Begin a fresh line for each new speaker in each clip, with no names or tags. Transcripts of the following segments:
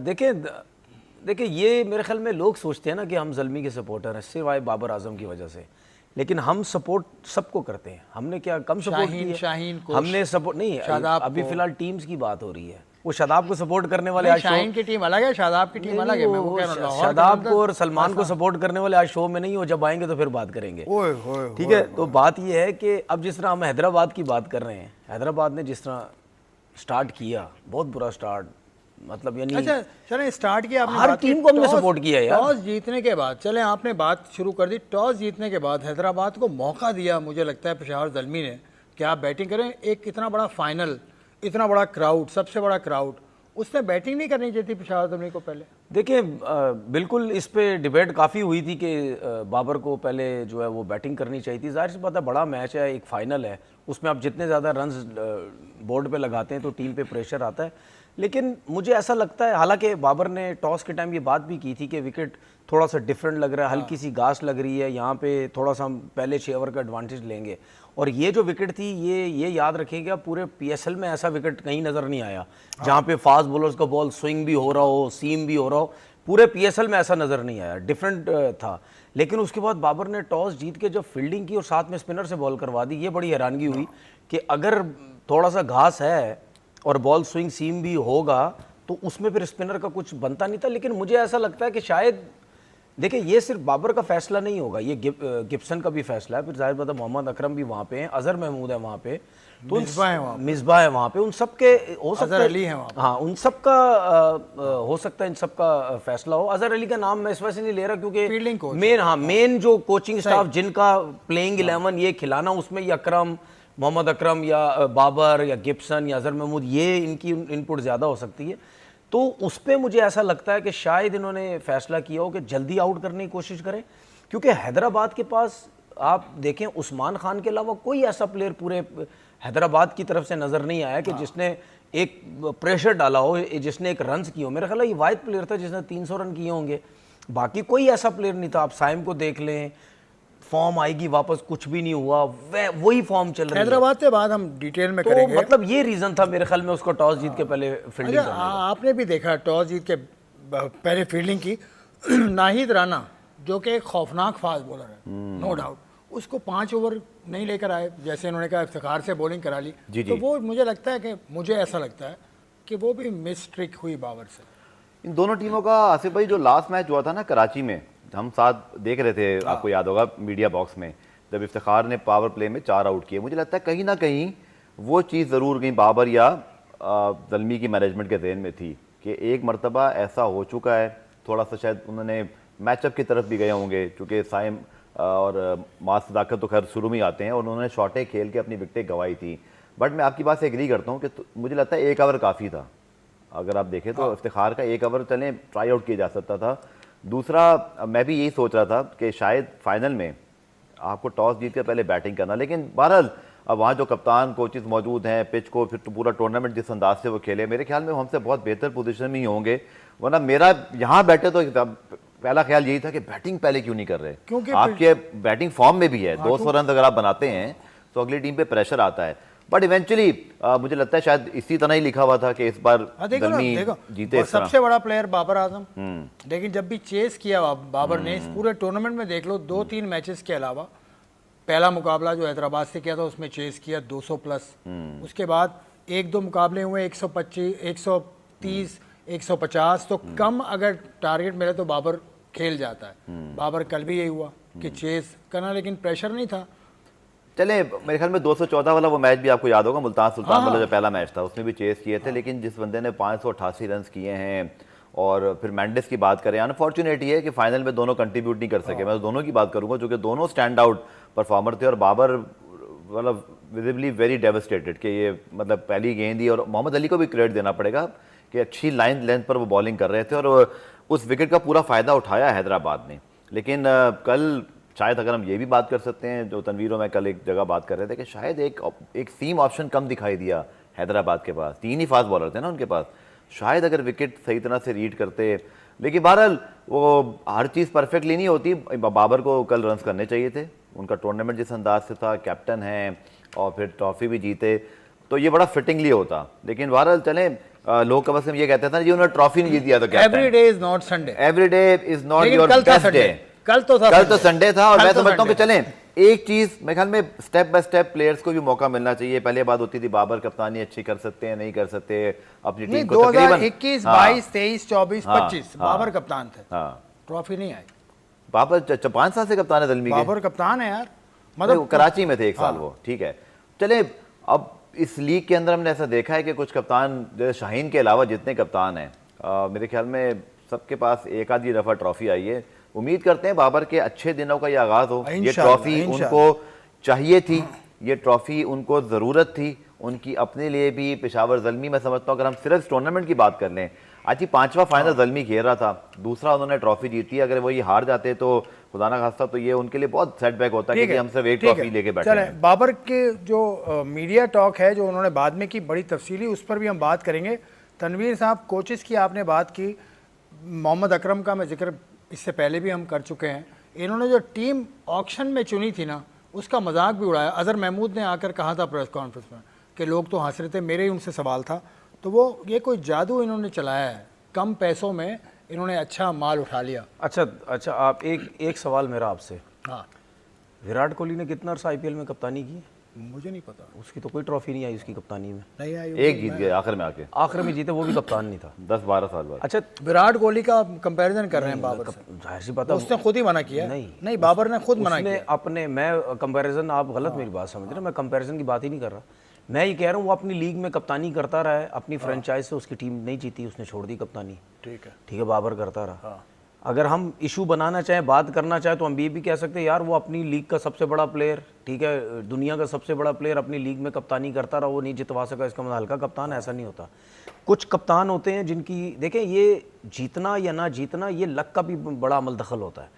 देखिए ये मेरे ख्याल में लोग सोचते हैं ना कि हम ज़ल्मी के सपोर्टर हैं सिवाय बाबर आजम की वजह से, लेकिन हम सपोर्ट सबको करते हैं। हमने क्या कम सपोर्ट की है?
शाहीन को
हमने सपोर्ट नहीं, अभी फिलहाल टीम्स की बात हो रही है। वो शादाब को सपोर्ट करने वाले आज
शाहीन की टीम अलग है, शादाब की टीम अलग है। मैं वो कह रहा हूं
शादाब को और सलमान को सपोर्ट करने वाले आज शो में नहीं हो, जब आएंगे तो फिर बात करेंगे। ठीक है, तो बात ये है कि अब जिस तरह हम हैदराबाद की बात कर रहे हैं, हैदराबाद ने जिस तरह स्टार्ट किया, बहुत बुरा स्टार्ट, मतलब यानी
अच्छा चलें स्टार्ट किया आपने,
हर टीम को हमने सपोर्ट किया यार।
टॉस जीतने के बाद चलें आपने बात शुरू कर दी, टॉस जीतने के बाद हैदराबाद को मौका दिया मुझे लगता है पेशावर ज़ल्मी ने कि आप बैटिंग करें। एक इतना बड़ा फाइनल, इतना बड़ा क्राउड, सबसे बड़ा क्राउड, उसने बैटिंग नहीं करनी चाहिए थी पेशावर ज़ल्मी को पहले?
देखिए बिल्कुल इस पे डिबेट काफ़ी हुई थी कि बाबर को पहले जो है वो बैटिंग करनी चाहिए थी। जाहिर सी बात है, बड़ा मैच है, एक फ़ाइनल है, उसमें आप जितने ज़्यादा रन्स बोर्ड पे लगाते हैं तो टीम पे प्रेशर आता है। लेकिन मुझे ऐसा लगता है, हालांकि बाबर ने टॉस के टाइम ये बात भी की थी कि विकेट थोड़ा सा डिफरेंट लग रहा है, हल्की सी घास लग रही है, यहाँ पे थोड़ा सा हम पहले 6 ओवर का एडवांटेज लेंगे। और ये जो विकेट थी, ये याद रखिएगा, पूरे पीएसएल में ऐसा विकेट कहीं नज़र नहीं आया जहाँ पे फास्ट बॉलर्स का बॉल स्विंग भी हो रहा हो, सीम भी हो रहा हो। पूरे पीएसएल में ऐसा नज़र नहीं आया, डिफरेंट था। लेकिन उसके बाद बाबर ने टॉस जीत के जब फील्डिंग की और साथ में स्पिनर से बॉल करवा दी, ये बड़ी हैरानगी हुई कि अगर थोड़ा सा घास है और बॉल स्विंग सीम भी होगा तो उसमें फिर स्पिनर का कुछ बनता नहीं था। लेकिन मुझे ऐसा लगता है कि शायद, देखिए ये सिर्फ बाबर का फैसला नहीं होगा, ये गिब्सन का भी फैसला है, फिर जाहिर बात है मोहम्मद अकरम भी वहाँ पे हैं, अजहर महमूद है वहाँ पे, तो मिसबा है वहाँ पे, उन सब के हो सकता है, अली है वहाँ, हाँ उन सब का हो सकता है इन सब का फैसला हो। अजहर अली का नाम मैं इस वजह से नहीं ले रहा क्योंकि मेन जो कोचिंग स्टाफ जिनका प्लेइंग 11 ये खिलाना, उसमें ये अकरम, मोहम्मद अकरम या बाबर या गिब्सन या अजहर महमूद, ये इनकी इनपुट ज़्यादा हो सकती है। तो उस पर मुझे ऐसा लगता है कि शायद इन्होंने फैसला किया हो कि जल्दी आउट करने की कोशिश करें, क्योंकि हैदराबाद के पास आप देखें उस्मान खान के अलावा कोई ऐसा प्लेयर पूरे हैदराबाद की तरफ से नज़र नहीं आया कि जिसने एक प्रेशर डाला हो, जिसने एक रन्स किए हो। मेरा ख्याल है ये वाहिद प्लेयर था जिसने 300 रन किए होंगे, बाकी कोई ऐसा प्लेयर नहीं था। आप साइम को देख लें, फॉर्म आएगी वापस, कुछ भी नहीं हुआ, वही फॉर्म चल रही है।
हैदराबाद के बाद हम डिटेल में करेंगे।
मतलब ये रीजन था मेरे ख्याल में उसको टॉस जीत के पहले फील्डिंग करने का।
आपने भी देखा टॉस जीत के पहले फील्डिंग की, नाहिद राना जो कि एक खौफनाक फास्ट बॉलर है नो डाउट, उसको 5 ओवर नहीं लेकर आए, जैसे उन्होंने कहा इफ्तिखार से बॉलिंग करा ली। तो वो मुझे लगता है कि मुझे ऐसा लगता है कि वो भी मिस ट्रिक हुई बाबर से।
इन दोनों टीमों का आसिफ भाई जो लास्ट मैच हुआ था ना कराची में, हम साथ देख रहे थे, आपको याद होगा मीडिया बॉक्स में, जब इफ्तिखार ने पावर प्ले में 4 आउट किए, मुझे लगता है कहीं ना कहीं वो चीज़ ज़रूर कहीं बाबर या ज़ल्मी की मैनेजमेंट के ज़हन में थी कि एक मरतबा ऐसा हो चुका है, थोड़ा सा शायद उन्होंने मैचअप की तरफ भी गए होंगे, चूँकि साइम और मास सदाकत तो खैर शुरू में आते हैं और उन्होंने शॉटें खेल के अपनी विकटें गंवाई थी। बट मैं आपकी बात से एग्री करता हूँ कि मुझे लगता है 1 ओवर काफ़ी था। अगर आप देखें तो इफ्तिखार का 1 ओवर चलें ट्राई आउट किया जा सकता था। दूसरा मैं भी यही सोच रहा था कि शायद फाइनल में आपको टॉस जीत कर पहले बैटिंग करना, लेकिन बहरहाल अब वहाँ जो कप्तान कोचेस मौजूद हैं, पिच को फिर तो पूरा टूर्नामेंट जिस अंदाज से वो खेले, मेरे ख्याल में वो हमसे बहुत बेहतर पोजीशन में ही होंगे। वरना मेरा यहाँ बैठे तो पहला ख्याल यही था कि बैटिंग पहले क्यों नहीं कर रहे, क्योंकि आपके बैटिंग फॉर्म में भी है, 200 रन अगर आप बनाते हैं तो अगली टीम पे प्रेशर आता है। बट इवेंचुअली मुझे लगता है शायद इसी तरह ही लिखा हुआ था कि इस बार जीते।
सबसे बड़ा प्लेयर बाबर आजम, लेकिन जब भी चेस किया बाबर ने इस पूरे टूर्नामेंट में, देख लो 2-3 मैचेस के अलावा, पहला मुकाबला जो हैदराबाद से किया था उसमें चेस किया 200 प्लस, उसके बाद 1-2 मुकाबले हुए 125, 130, 150, तो कम अगर टारगेट मिले तो बाबर खेल जाता है। बाबर कल भी यही हुआ कि चेस करना, लेकिन प्रेशर नहीं था।
चले मेरे ख्याल में 214 वाला वो मैच भी आपको याद होगा, मुल्तान सुल्तान वाला जो पहला मैच था, उसमें भी चेस किए थे, लेकिन जिस बंदे ने 588 रन किए हैं, और फिर मैंडिस की बात करें, अनफॉर्चुनेट ये है कि फाइनल में दोनों कंट्रीब्यूट नहीं कर सके। मैं दोनों की बात करूंगा जो कि दोनों स्टैंड आउट परफॉर्मर थे, और बाबर मतलब विजिबली वेरी डेवस्टेटेड कि ये मतलब पहली गेंद ही, और मोहम्मद अली को भी क्रेडिट देना पड़ेगा कि अच्छी लाइन लेंथ पर वो बॉलिंग कर रहे थे और उस विकेट का पूरा फ़ायदा उठाया हैदराबाद ने। लेकिन कल शायद अगर हम ये भी बात कर सकते हैं, जो तनवीर और मैं कल एक जगह बात कर रहे थे कि शायद एक सीम ऑप्शन कम दिखाई दिया हैदराबाद के पास, 3 ही फास्ट बॉलर थे ना उनके पास, शायद अगर विकेट सही तरह से रीड करते। लेकिन बहरहाल वो हर चीज़ परफेक्टली नहीं होती, बाबर को कल रन्स करने चाहिए थे, उनका टूर्नामेंट जिस अंदाज से था, कैप्टन हैं और फिर ट्रॉफी भी जीते, तो ये बड़ा फिटिंगली होता। लेकिन बहरहाल चलें, लोग कम से कम ये कहते थे ना जी उन्होंने ट्रॉफी नहीं जीती है तो क्या
every day is not Sunday,
every day is not
लेकिन
योर
कल था
बेस्ट
संडे,
डे।
कल तो
संडे था और
कल
मैं
तो
समझता हूँ कि
संडे।
चलें एक चीज मेरे ख्याल में स्टेप बाय स्टेप प्लेयर्स को भी मौका मिलना चाहिए। पहले बात होती थी बाबर कप्तानी अच्छी कर सकते हैं नहीं कर सकते, अपनी
नहीं,
टीम को तकरीबन
2021, 22, 23, 24,
हाँ,
25
हाँ,
बाबर कप्तान थे,
हाँ
ट्रॉफी नहीं आई।
बाबर 5 साल से कप्तान है दलमी के।
बाबर कप्तान है यार,
मतलब
मतलब
कराची में थे एक साल वो, ठीक है। चले अब इस लीग के अंदर हमने ऐसा देखा है कि कुछ कप्तान जैसे शाहीन के अलावा जितने कप्तान हैं मेरे ख्याल में सबके पास एक आधी दफ़ा ट्रॉफी आई है। उम्मीद करते हैं बाबर के अच्छे दिनों का ये आगाज़ हो। ये ट्रॉफी उनको चाहिए थी, ये ट्रॉफी उनको ज़रूरत थी, उनकी अपने लिए भी। पेशावर ज़ल्मी मैं समझता हूँ अगर हम सिर्फ टूर्नामेंट की बात कर लें, आज ही 5वां फाइनल ज़ल्मी खेल रहा था, दूसरा उन्होंने ट्रॉफी जीती। अगर वो ये हार जाते तो खुदा ना खास्ता तो ये उनके लिए बहुत सेटबैक होता है कि हम सिर्फ एक ट्रॉफी लेके बैठे हैं।
बाबर के जो मीडिया टॉक है जो उन्होंने बाद में की बड़ी तफसीली, उस पर भी हम बात करेंगे। तनवीर साहब, कोचेस की आपने बात की, मोहम्मद अकरम का मैं जिक्र इससे पहले भी हम कर चुके हैं। इन्होंने जो टीम ऑक्शन में चुनी थी ना, उसका मजाक भी उड़ाया। अजहर महमूद ने आकर कहा था प्रेस कॉन्फ्रेंस में कि लोग तो हंस रहे थे, मेरे ही उनसे सवाल था। तो वो ये कोई जादू इन्होंने चलाया है, कम पैसों में इन्होंने अच्छा माल उठा लिया।
अच्छा आप एक सवाल मेरा आपसे,
हाँ,
विराट कोहली ने कितना अर्सा आईपीएल में कप्तानी की?
मुझे नहीं पता,
उसकी तो कोई ट्रॉफी नहीं आई उसकी कप्तानी में,
नहीं आई।
एक जीत गए आखिर में आके,
आखिर में जीते, वो भी कप्तान नहीं था
10-12 साल बाद।
अच्छा,
विराट कोहली का कंपैरिजन कर रहे हैं बाबर से,
जाहिर सी बात है
उसने खुद ही मना किया। नहीं, बाबर ने खुद मना किया।
अपने, मैं कंपैरिजन, आप गलत मेरी बात समझ रहे हैं, मैं कंपैरिजन की बात ही नहीं कर रहा। मैं ये कह रहा हूँ वो अपनी लीग में कप्तानी करता रहा है, अपनी फ्रेंचाइज से उसकी टीम नहीं जीती, उसने छोड़ दी कप्तानी।
ठीक है,
बाबर करता रहा। अगर हम इशू बनाना चाहें, बात करना चाहें, तो हम ये भी कह सकते हैं यार वो अपनी लीग का सबसे बड़ा प्लेयर, ठीक है, दुनिया का सबसे बड़ा प्लेयर अपनी लीग में कप्तानी करता रहा, वो नहीं जितवा सका, इसका मतलब हल्का कप्तान है, ऐसा नहीं होता। कुछ कप्तान होते हैं जिनकी, देखें, ये जीतना या ना जीतना ये लक का भी बड़ा अमल दखल होता है,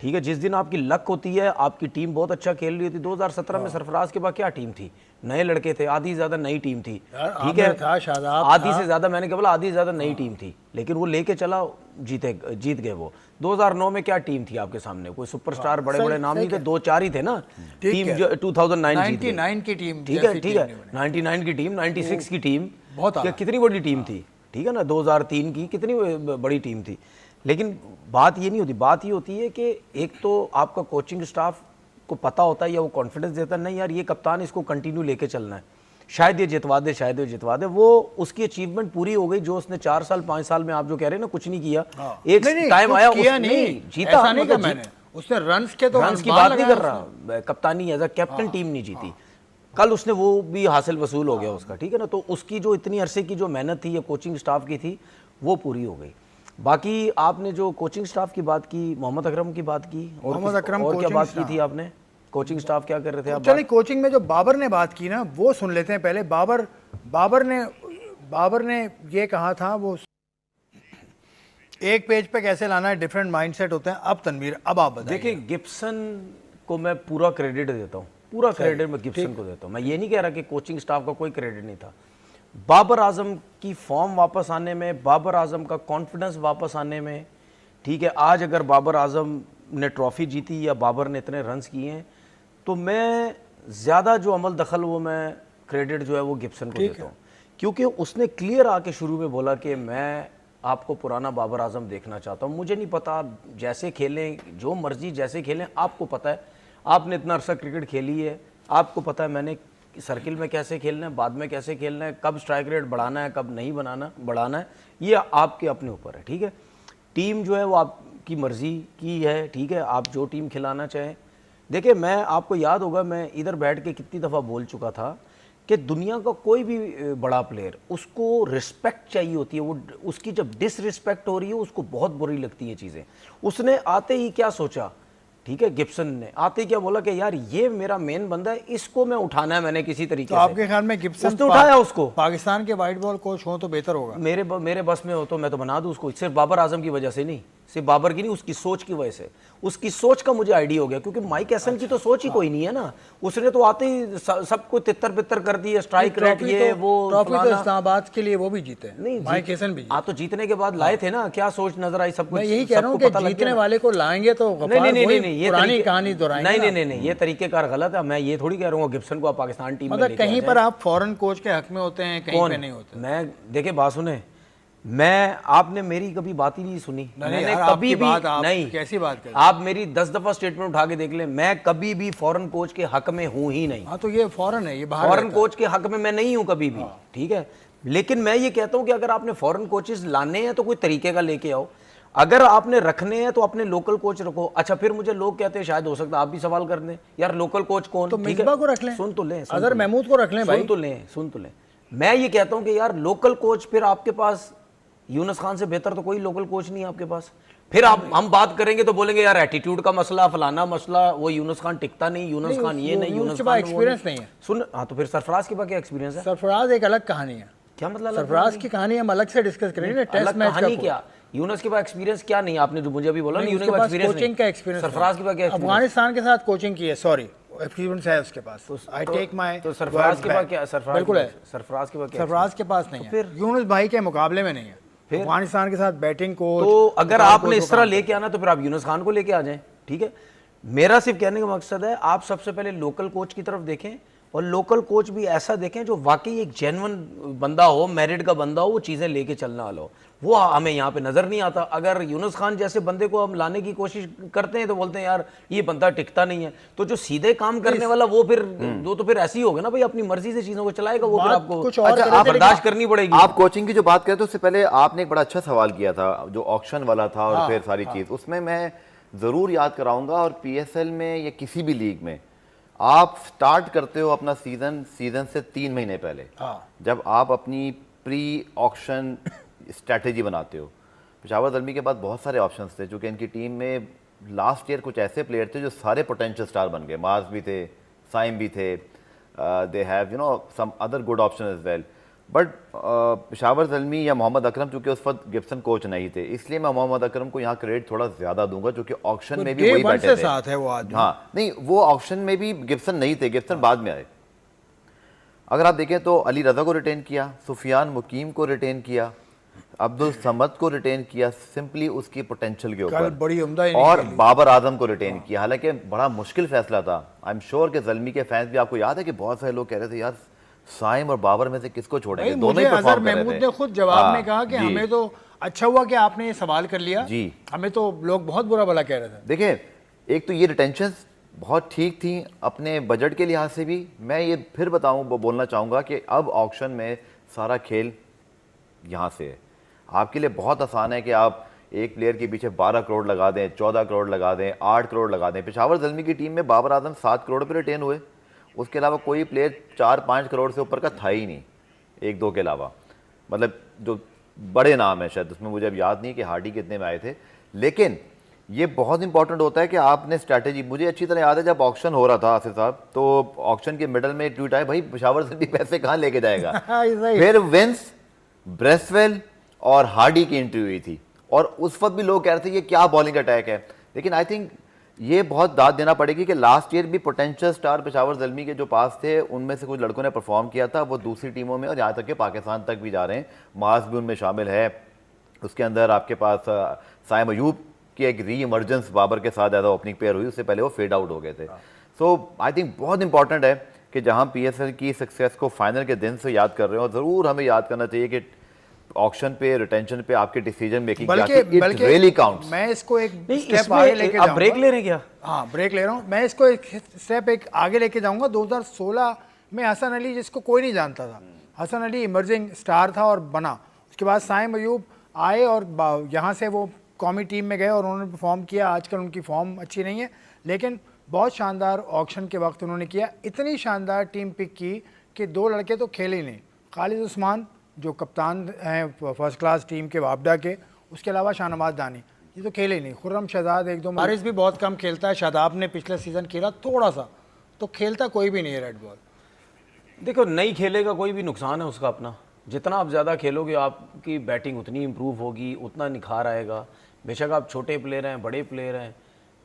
ठीक है। जिस दिन आपकी लक होती है, आपकी टीम बहुत अच्छा खेल रही होती। 2017 में सरफराज के बाद क्या टीम थी, नए लड़के थे, आधी से ज़्यादा नई टीम थी, ठीक है, आधी से ज़्यादा, मैंने क्या बोला, आधी से ज़्यादा नई टीम थी, लेकिन वो लेके चला, जीत गए वो। 2009 में क्या टीम थी आपके सामने, कोई सुपरस्टार बड़े बड़े नाम नहीं थे, 2-4 ही थे ना टीम। जो 2009
की टीम,
ठीक है, 99 की टीम, 96 की टीम, कितनी बड़ी टीम थी, ठीक है ना, 2003 की कितनी बड़ी टीम थी। लेकिन बात ये नहीं होती, बात ये होती है कि एक तो आपका कोचिंग स्टाफ को पता होता है या वो कॉन्फिडेंस देता है, नहीं यार ये कप्तान इसको कंटिन्यू लेके चलना है, शायद ये जितवा दे, शायद ये जितवा दे। वो उसकी अचीवमेंट पूरी हो गई जो उसने 4 साल 5 साल में, आप जो कह रहे हैं ना कुछ नहीं किया, एक टाइम आया उसने जीता,
उसने रन्स के तो
रन्स की बात नहीं कर रहा, कप्तानी एज अ कैप्टन टीम नहीं जीती। कल उसने वो भी हासिल वसूल हो गया उसका, ठीक है ना। तो उसकी जो इतनी अरसे की जो मेहनत थी या कोचिंग स्टाफ की थी वो पूरी हो गई। बाकी आपने जो कोचिंग स्टाफ की बात की, मोहम्मद अकरम की बात की,
मोहम्मद अकरम
और क्या बात की थी आपने, कोचिंग स्टाफ क्या कर रहे थे आप?
चलिए कोचिंग में जो बाबर ने बात की ना वो सुन लेते हैं पहले। बाबर ने ये कहा था, वो एक पेज पे कैसे लाना है, डिफरेंट माइंडसेट होते हैं। अब तनवीर, अब आप बताइए।
देखिए, गिब्सन को मैं पूरा क्रेडिट देता हूँ, पूरा क्रेडिट मैं गिब्सन को देता हूँ। मैं ये नहीं कह रहा कि कोचिंग स्टाफ का कोई क्रेडिट नहीं था। बाबर आजम की फॉर्म वापस आने में, बाबर आजम का कॉन्फिडेंस वापस आने में, ठीक है, आज अगर बाबर आजम ने ट्रॉफी जीती या बाबर ने इतने रन्स किए हैं, तो मैं ज़्यादा जो अमल दखल वो मैं क्रेडिट जो है वो गिब्सन को देता हूँ, क्योंकि उसने क्लियर आके शुरू में बोला कि मैं आपको पुराना बाबर आजम देखना चाहता हूँ। मुझे नहीं पता, आप जैसे खेलें, जो मर्जी जैसे खेलें, आपको पता है, आपने इतना अरसा क्रिकेट खेली है, आपको पता है मैंने सर्किल में कैसे खेलना है, बाद में कैसे खेलना है, कब स्ट्राइक रेट बढ़ाना है, कब नहीं बढ़ाना है, ये आपके अपने ऊपर है, ठीक है। टीम जो है वो आपकी मर्ज़ी की है, ठीक है, आप जो टीम खिलाना चाहें। देखिए, मैं, आपको याद होगा, मैं इधर बैठ के कितनी दफ़ा बोल चुका था कि दुनिया का कोई भी बड़ा प्लेयर, उसको रिस्पेक्ट चाहिए होती है, वो उसकी जब डिसरिस्पेक्ट हो रही है उसको बहुत बुरी लगती है चीज़ें। उसने आते ही क्या सोचा, ठीक है, गिब्सन ने आते ही क्या बोला कि यार ये मेरा मेन बंदा है, इसको मैं उठाना है मैंने किसी तरीके से।
आपके ख्याल में गिब्सन
उसने उठाया उसको?
पाकिस्तान के वाइट बॉल कोच हो तो बेहतर होगा।
मेरे बस में हो तो मैं तो बना दूं उसको, सिर्फ बाबर आजम की वजह से नहीं, सिर्फ बाबर की नहीं, उसकी सोच की वजह से, उसकी सोच का मुझे आइडिया हो गया, क्योंकि माइक एसन की तो सोच ही कोई नहीं है ना। उसने तो आते ही सबको तितर बितर कर दिया, स्ट्राइक रेट ये वो
ट्रॉफी तो
फलाना।
इस्लामाबाद के लिए वो भी जीते
नहीं,
माइक हेसन भी
तो जीतने के बाद लाए थे ना, क्या सोच नजर आई, सब कुछ
मैं यही कह रहा हूँ
सबको
कि
पता लग
जीतने
गया ना।
वाले को लाएंगे तो
नहीं नहीं नहीं नहीं, ये
पुरानी
तरीके-
कहानी दोहराएंगे
नहीं
ना।
नहीं नहीं नहीं, ये तरीकेकार गलत है। मैं ये थोड़ी कह रहा हूँ गिब्सन को आप पाकिस्तान टीम में
मतलब
लेके आ
कहीं
जाएं।
पर आप फॉरेन कोच के हक में होते हैं, कहीं
कौन
पे नहीं होते।
मैं देखिए बात सुने, मैं आपने मेरी कभी बात ही नहीं सुनी।
नहीं
मैंने
यार,
कभी
आपकी
भी
बात आप
नहीं,
कैसी बात कर रहे
आप मेरी 10 दफा स्टेटमेंट उठा के देख ले, मैं कभी भी फॉरेन कोच के हक में हूं ही नहीं।
हाँ तो ये फॉरेन है, ये बाहर
फॉरेन
रहता है।
कोच के हक में मैं नहीं हूं कभी भी, ठीक है। लेकिन मैं ये कहता हूं कि अगर आपने फॉरेन कोचेस लाने हैं तो कोई तरीके का लेके आओ, अगर आपने रखने हैं तो अपने लोकल कोच रखो। अच्छा, फिर मुझे लोग कहते हैं, शायद हो सकता है आप भी सवाल कर दें, यार लोकल कोच कौन,
तो
ठीक है?
मिसबा को रख लें,
सुन तो लें,
अजहर महमूद को रख लें भाई,
सुन तो लें। मैं ये कहता हूं कि यार लोकल कोच, फिर आपके पास यूनुस खान से बेहतर तो कोई लोकल कोच नहीं है आपके पास। फिर आप हम बात करेंगे तो बोलेंगे यार एटीट्यूड का मसला, फलाना मसला, वो यूनुस खान टिकता नहीं, यूनुस खान ये नहीं, यूनुस खान
एक्सपीरियंस नहीं है।
सुन, हाँ तो फिर सरफराज के पास क्या एक्सपीरियंस है?
सरफराज एक अलग कहानी है।
क्या मतलब अलग
सरफराज की कहानी हम अलग से डिस्कस करेंगे। टेस्ट
अलग
मैच
कहानी क्या? यूनुस के पास एक्सपीरियंस क्या नहीं, आपने जो मुझे अभी बोला ना, यूनुस के पास एक्सपीरियंस
कोचिंग का एक्सपीरियंस,
सरफराज के पास क्या experience?
अफगानिस्तान के साथ कोचिंग की है, सॉरी एक्सपीरियंस है उसके पास। आई टेक माय
तो सरफराज के पास क्या? सरफराज
बिल्कुल है,
सरफराज के पास क्या?
सरफराज के पास नहीं है,
फिर
यूनुस भाई के मुकाबले में नहीं है। अफगानिस्तान के साथ बैटिंग कोच,
तो अगर आपने इस तरह लेके आना तो फिर आप यूनुस खान को लेके आ जाएं, ठीक है। मेरा सिर्फ कहने का मकसद है, आप सबसे पहले लोकल कोच की तरफ देखें, और लोकल कोच भी ऐसा देखें जो वाकई एक जेन्युइन बंदा हो, मेरिट का बंदा हो, वो चीज़ें लेके चलने वाला हो। वो हमें यहाँ पे नज़र नहीं आता। अगर यूनुस खान जैसे बंदे को हम लाने की कोशिश करते हैं तो बोलते हैं यार ये बंदा टिकता नहीं है। तो जो सीधे काम करने वाला वो फिर वो तो फिर ऐसे ही होगा ना भाई, अपनी मर्जी से चीज़ों को चलाएगा, वो फिर आपको
कुछ और
अच्छा, आप
बर्दाश्त करनी पड़ेगी।
आप कोचिंग की जो बात करते हो, उससे पहले आपने एक बड़ा अच्छा सवाल किया था जो ऑक्शन वाला था, और फिर सारी चीज़ उसमें मैं ज़रूर याद कराऊंगा। और PSL में या किसी भी लीग में आप स्टार्ट करते हो अपना सीजन से 3 महीने पहले, जब आप अपनी प्री ऑक्शन स्ट्रैटेजी बनाते हो। पेशावर ज़ल्मी के पास बहुत सारे ऑप्शंस थे, चूँकि इनकी टीम में लास्ट ईयर कुछ ऐसे प्लेयर थे जो सारे पोटेंशियल स्टार बन गए। मार्स भी थे, साइम भी थे, they have you know some other good option as well. But Peshawar Zalmi या मोहम्मद अकरम, चूँकि उस वक्त गिब्सन कोच नहीं थे, इसलिए मैं मोहम्मद अकरम को यहाँ क्रेडिट थोड़ा ज़्यादा दूंगा, जो कि ऑक्शन में भी वही बैठे थे।
साथ है वो आदमी।
हाँ नहीं, वो ऑक्शन में भी गिब्सन नहीं थे, गिब्सन बाद में आए। अगर आप देखें तो अली रज़ा को रिटेन किया, सुफियान मुकीम को रिटेन किया, अब्दुल समद को रिटेन किया, सिंपली उसकी पोटेंशियल के ऊपर,
बड़ी उम्दा
और बाबर आजम को रिटेन किया। हालांकि बड़ा मुश्किल फैसला था। आई एम श्योर कि ज़ल्मी के फैंस भी, आपको याद है कि बहुत सारे लोग कह रहे थे यार साइम और बाबर में से किसको छोड़ेंगे, दोनों ही परफॉर्म कर रहे थे।
महमूद ने खुद जवाब में कहा कि हमें तो अच्छा हुआ कि आपने ये सवाल कर लिया
जी,
हमें तो लोग बहुत बुरा भला कह रहे थे।
देखिए, एक तो ये रिटेंशन बहुत ठीक थी अपने बजट के लिहाज से भी। मैं ये फिर बोलना चाहूँगा कि अब ऑक्शन में सारा खेल यहाँ से है। आपके लिए बहुत आसान है कि आप एक प्लेयर के पीछे 12 करोड़ लगा दें, 14 करोड़ लगा दें, 8 करोड़ लगा दें। पेशावर ज़ल्मी की टीम में बाबर आजम 7 करोड़ पर रिटेन हुए, उसके अलावा कोई प्लेयर 4-5 करोड़ से ऊपर का था ही नहीं, 1-2 के अलावा। मतलब जो बड़े नाम है, शायद उसमें मुझे अब याद नहीं कि हार्डी कितने में आए थे। लेकिन ये बहुत इंपॉर्टेंट होता है कि आपने स्ट्रैटेजी, मुझे अच्छी तरह याद है जब ऑक्शन हो रहा था आसिफ साहब, तो ऑक्शन के मिडल में ट्वीट आए, भाई पेशावर ज़ल्मी पैसे कहाँ लेके जाएगा। फिर विंस, ब्रेसवेल और हार्डी की एंट्री हुई थी, और उस वक्त भी लोग कह रहे थे ये क्या बॉलिंग अटैक है। लेकिन आई थिंक ये बहुत दाद देना पड़ेगी कि लास्ट ईयर भी पोटेंशियल स्टार पेशावर ज़ल्मी के जो पास थे, उनमें से कुछ लड़कों ने परफॉर्म किया था, वो दूसरी टीमों में और यहाँ तक कि पाकिस्तान तक भी जा रहे हैं। मार्स भी उनमें शामिल है। उसके अंदर आपके पास साइम अयूब की एक री इमर्जेंस बाबर के साथ ज़्यादा ओपनिंग पेयर हुई, उससे पहले वो फेड आउट हो गए थे। सो आई थिंक बहुत इंपॉर्टेंट है कि जहाँ PSL की सक्सेस को फाइनल के दिन से याद कर रहे हो, ज़रूर हमें याद करना चाहिए कि ऑक्शन पे, रिटेंशन पे आपके डिसीजन मेकिंग
बल्कि
रियली काउंट्स।
मैं इसको एक स्टेप आगे लेके
आप ब्रेक ले रहे हैं क्या?
हाँ ब्रेक ले रहा हूँ। मैं इसको एक स्टेप एक आगे लेके जाऊंगा। 2016 में हसन अली, जिसको कोई नहीं जानता था, हसन अली इमर्जिंग स्टार था और बना। उसके बाद साइम अयूब आए और यहाँ से वो कौमी टीम में गए और उन्होंने परफॉर्म किया। आजकल उनकी फॉर्म अच्छी नहीं है, लेकिन बहुत शानदार ऑक्शन के वक्त उन्होंने किया। इतनी शानदार टीम पिक की कि 2 लड़के तो खेले ही नहीं। खालिद उस्मान जो कप्तान हैं फर्स्ट क्लास टीम के वापडा के, उसके अलावा शाहनवाज दानी, ये तो खेले ही नहीं। खुर्रम शहजाद 1-2, हारिस भी बहुत कम खेलता है। शादाब ने पिछले सीज़न खेला थोड़ा सा, तो खेलता कोई भी नहीं है रेड बॉल।
देखो, नहीं खेलेगा कोई भी, नुकसान है उसका अपना। जितना आप ज़्यादा खेलोगे आपकी बैटिंग उतनी इम्प्रूव होगी, उतना निखार आएगा। बेशक आप छोटे प्लेयर हैं, बड़े प्लेयर हैं,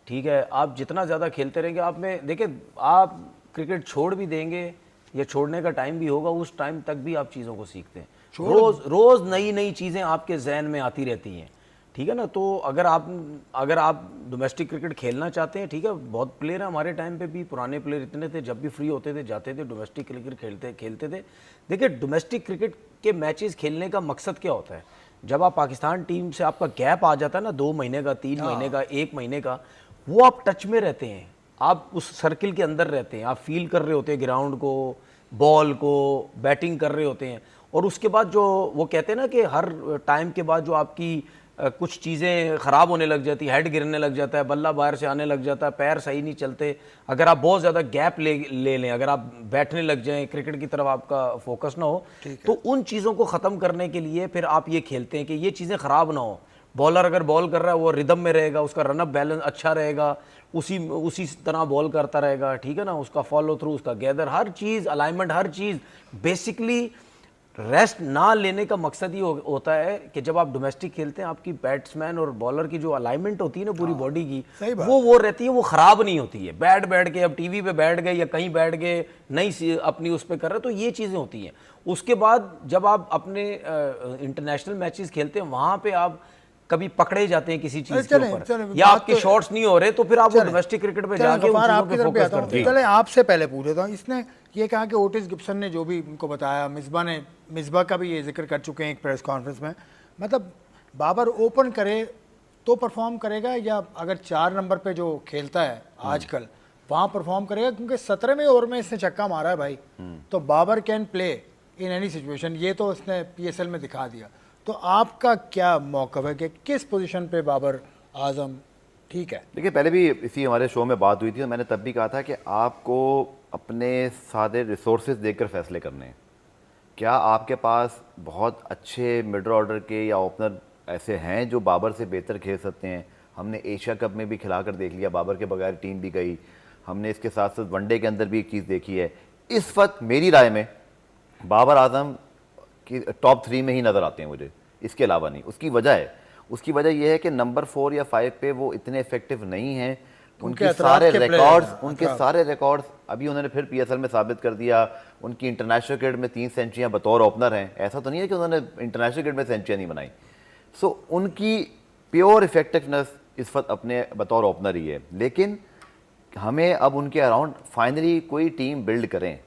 ठीक है, आप जितना ज़्यादा खेलते रहेंगे, आप में देखिए, आप क्रिकेट छोड़ भी देंगे या छोड़ने का टाइम भी होगा, उस टाइम तक भी आप चीज़ों को सीखते हैं। रोज़ नई नई चीज़ें आपके जहन में आती रहती हैं, ठीक है ना। तो अगर आप डोमेस्टिक क्रिकेट खेलना चाहते हैं, ठीक है, बहुत प्लेयर हैं हमारे टाइम पे भी, पुराने प्लेयर इतने थे, जब भी फ्री होते थे जाते थे डोमेस्टिक क्रिकेट खेलते थे। देखिए, डोमेस्टिक क्रिकेट के मैचेस खेलने का मकसद क्या होता है? जब आप पाकिस्तान टीम से आपका गैप आ जाता है ना, 2 महीने का, 3 महीने का, 1 महीने का, वो आप टच में रहते हैं, आप उस सर्किल के अंदर रहते हैं, आप फील कर रहे होते हैं ग्राउंड को, बॉल को, बैटिंग कर रहे होते हैं। और उसके बाद जो वो कहते हैं ना कि हर टाइम के बाद जो आपकी कुछ चीज़ें ख़राब होने लग जाती है, हेड गिरने लग जाता है, बल्ला बाहर से आने लग जाता है, पैर सही नहीं चलते, अगर आप बहुत ज़्यादा गैप ले लें, अगर आप बैठने लग जाएं, क्रिकेट की तरफ आपका फोकस ना हो, तो उन चीज़ों को ख़त्म करने के लिए फिर आप ये खेलते हैं कि ये चीज़ें ख़राब ना हो। बॉलर अगर बॉल कर रहा है, वो रिदम में रहेगा, उसका रनअप बैलेंस अच्छा रहेगा, उसी तरह बॉल करता रहेगा, ठीक है ना, उसका फॉलो थ्रू, उसका गैदर, हर चीज़, अलाइनमेंट, हर चीज़, बेसिकली रेस्ट ना लेने का मकसद ही होता है कि जब आप डोमेस्टिक खेलते हैं, आपकी बैट्समैन और बॉलर की जो अलाइनमेंट होती है ना पूरी बॉडी की, वो रहती है, वो ख़राब नहीं होती है। बैठ के अब टीवी पे बैठ गए या कहीं बैठ गए, नहीं अपनी उस पर कर रहे, तो ये चीज़ें होती हैं। उसके बाद जब आप अपने इंटरनेशनल मैचेस खेलते हैं, वहाँ पे आप कभी पकड़े जाते हैं किसी चीज के ऊपर, या आपके शॉट्स नहीं हो रहे, तो फिर आप डोमेस्टिक क्रिकेट पे जाके उन चीजों पे फोकस करते हैं।
चले आपसे पहले पूछ लेता हूँ, इसने ये कहा कि ओटिस गिब्सन ने जो भी इनको बताया, मिसबा का भी ये जिक्र कर चुके हैं एक प्रेस कॉन्फ्रेंस में, मतलब बाबर ओपन करे तो परफॉर्म करेगा, या अगर 4 नंबर पे जो खेलता है आजकल वहाँ परफॉर्म करेगा, क्योंकि 17वें ओवर में इसने छक्का मारा है भाई, तो Babar can play in any situation, ये तो इसने PSL में दिखा दिया। तो आपका क्या मौक़िफ़ है कि किस पोजीशन पे बाबर आजम ठीक है?
देखिए, पहले भी इसी हमारे शो में बात हुई थी और मैंने तब भी कहा था कि आपको अपने सारे रिसोर्सेज देखकर फैसले करने हैं। क्या आपके पास बहुत अच्छे मिडल ऑर्डर के या ओपनर ऐसे हैं जो बाबर से बेहतर खेल सकते हैं? हमने एशिया कप में भी खिला कर देख लिया, बाबर के बगैर टीम भी गई। हमने इसके साथ साथ वनडे के अंदर भी एक चीज़ देखी है। इस वक्त मेरी राय में बाबर आजम कि टॉप 3 में ही नज़र आते हैं मुझे, इसके अलावा नहीं। उसकी वजह यह है कि नंबर 4 या 5 पे वो इतने इफेक्टिव नहीं हैं। उनके सारे रिकॉर्ड्स अभी उन्होंने फिर PSL में साबित कर दिया। उनकी इंटरनेशनल क्रिकेट में 3 सेंचुरियाँ बतौर ओपनर हैं, ऐसा तो नहीं है कि उन्होंने इंटरनेशनल क्रिकेट में सेंचुरियाँ नहीं बनाई। सो उनकी प्योर इफेक्टिवनेस इस वक्त अपने बतौर ओपनर ही है। लेकिन हमें अब उनके अराउंड फाइनली कोई टीम बिल्ड करें।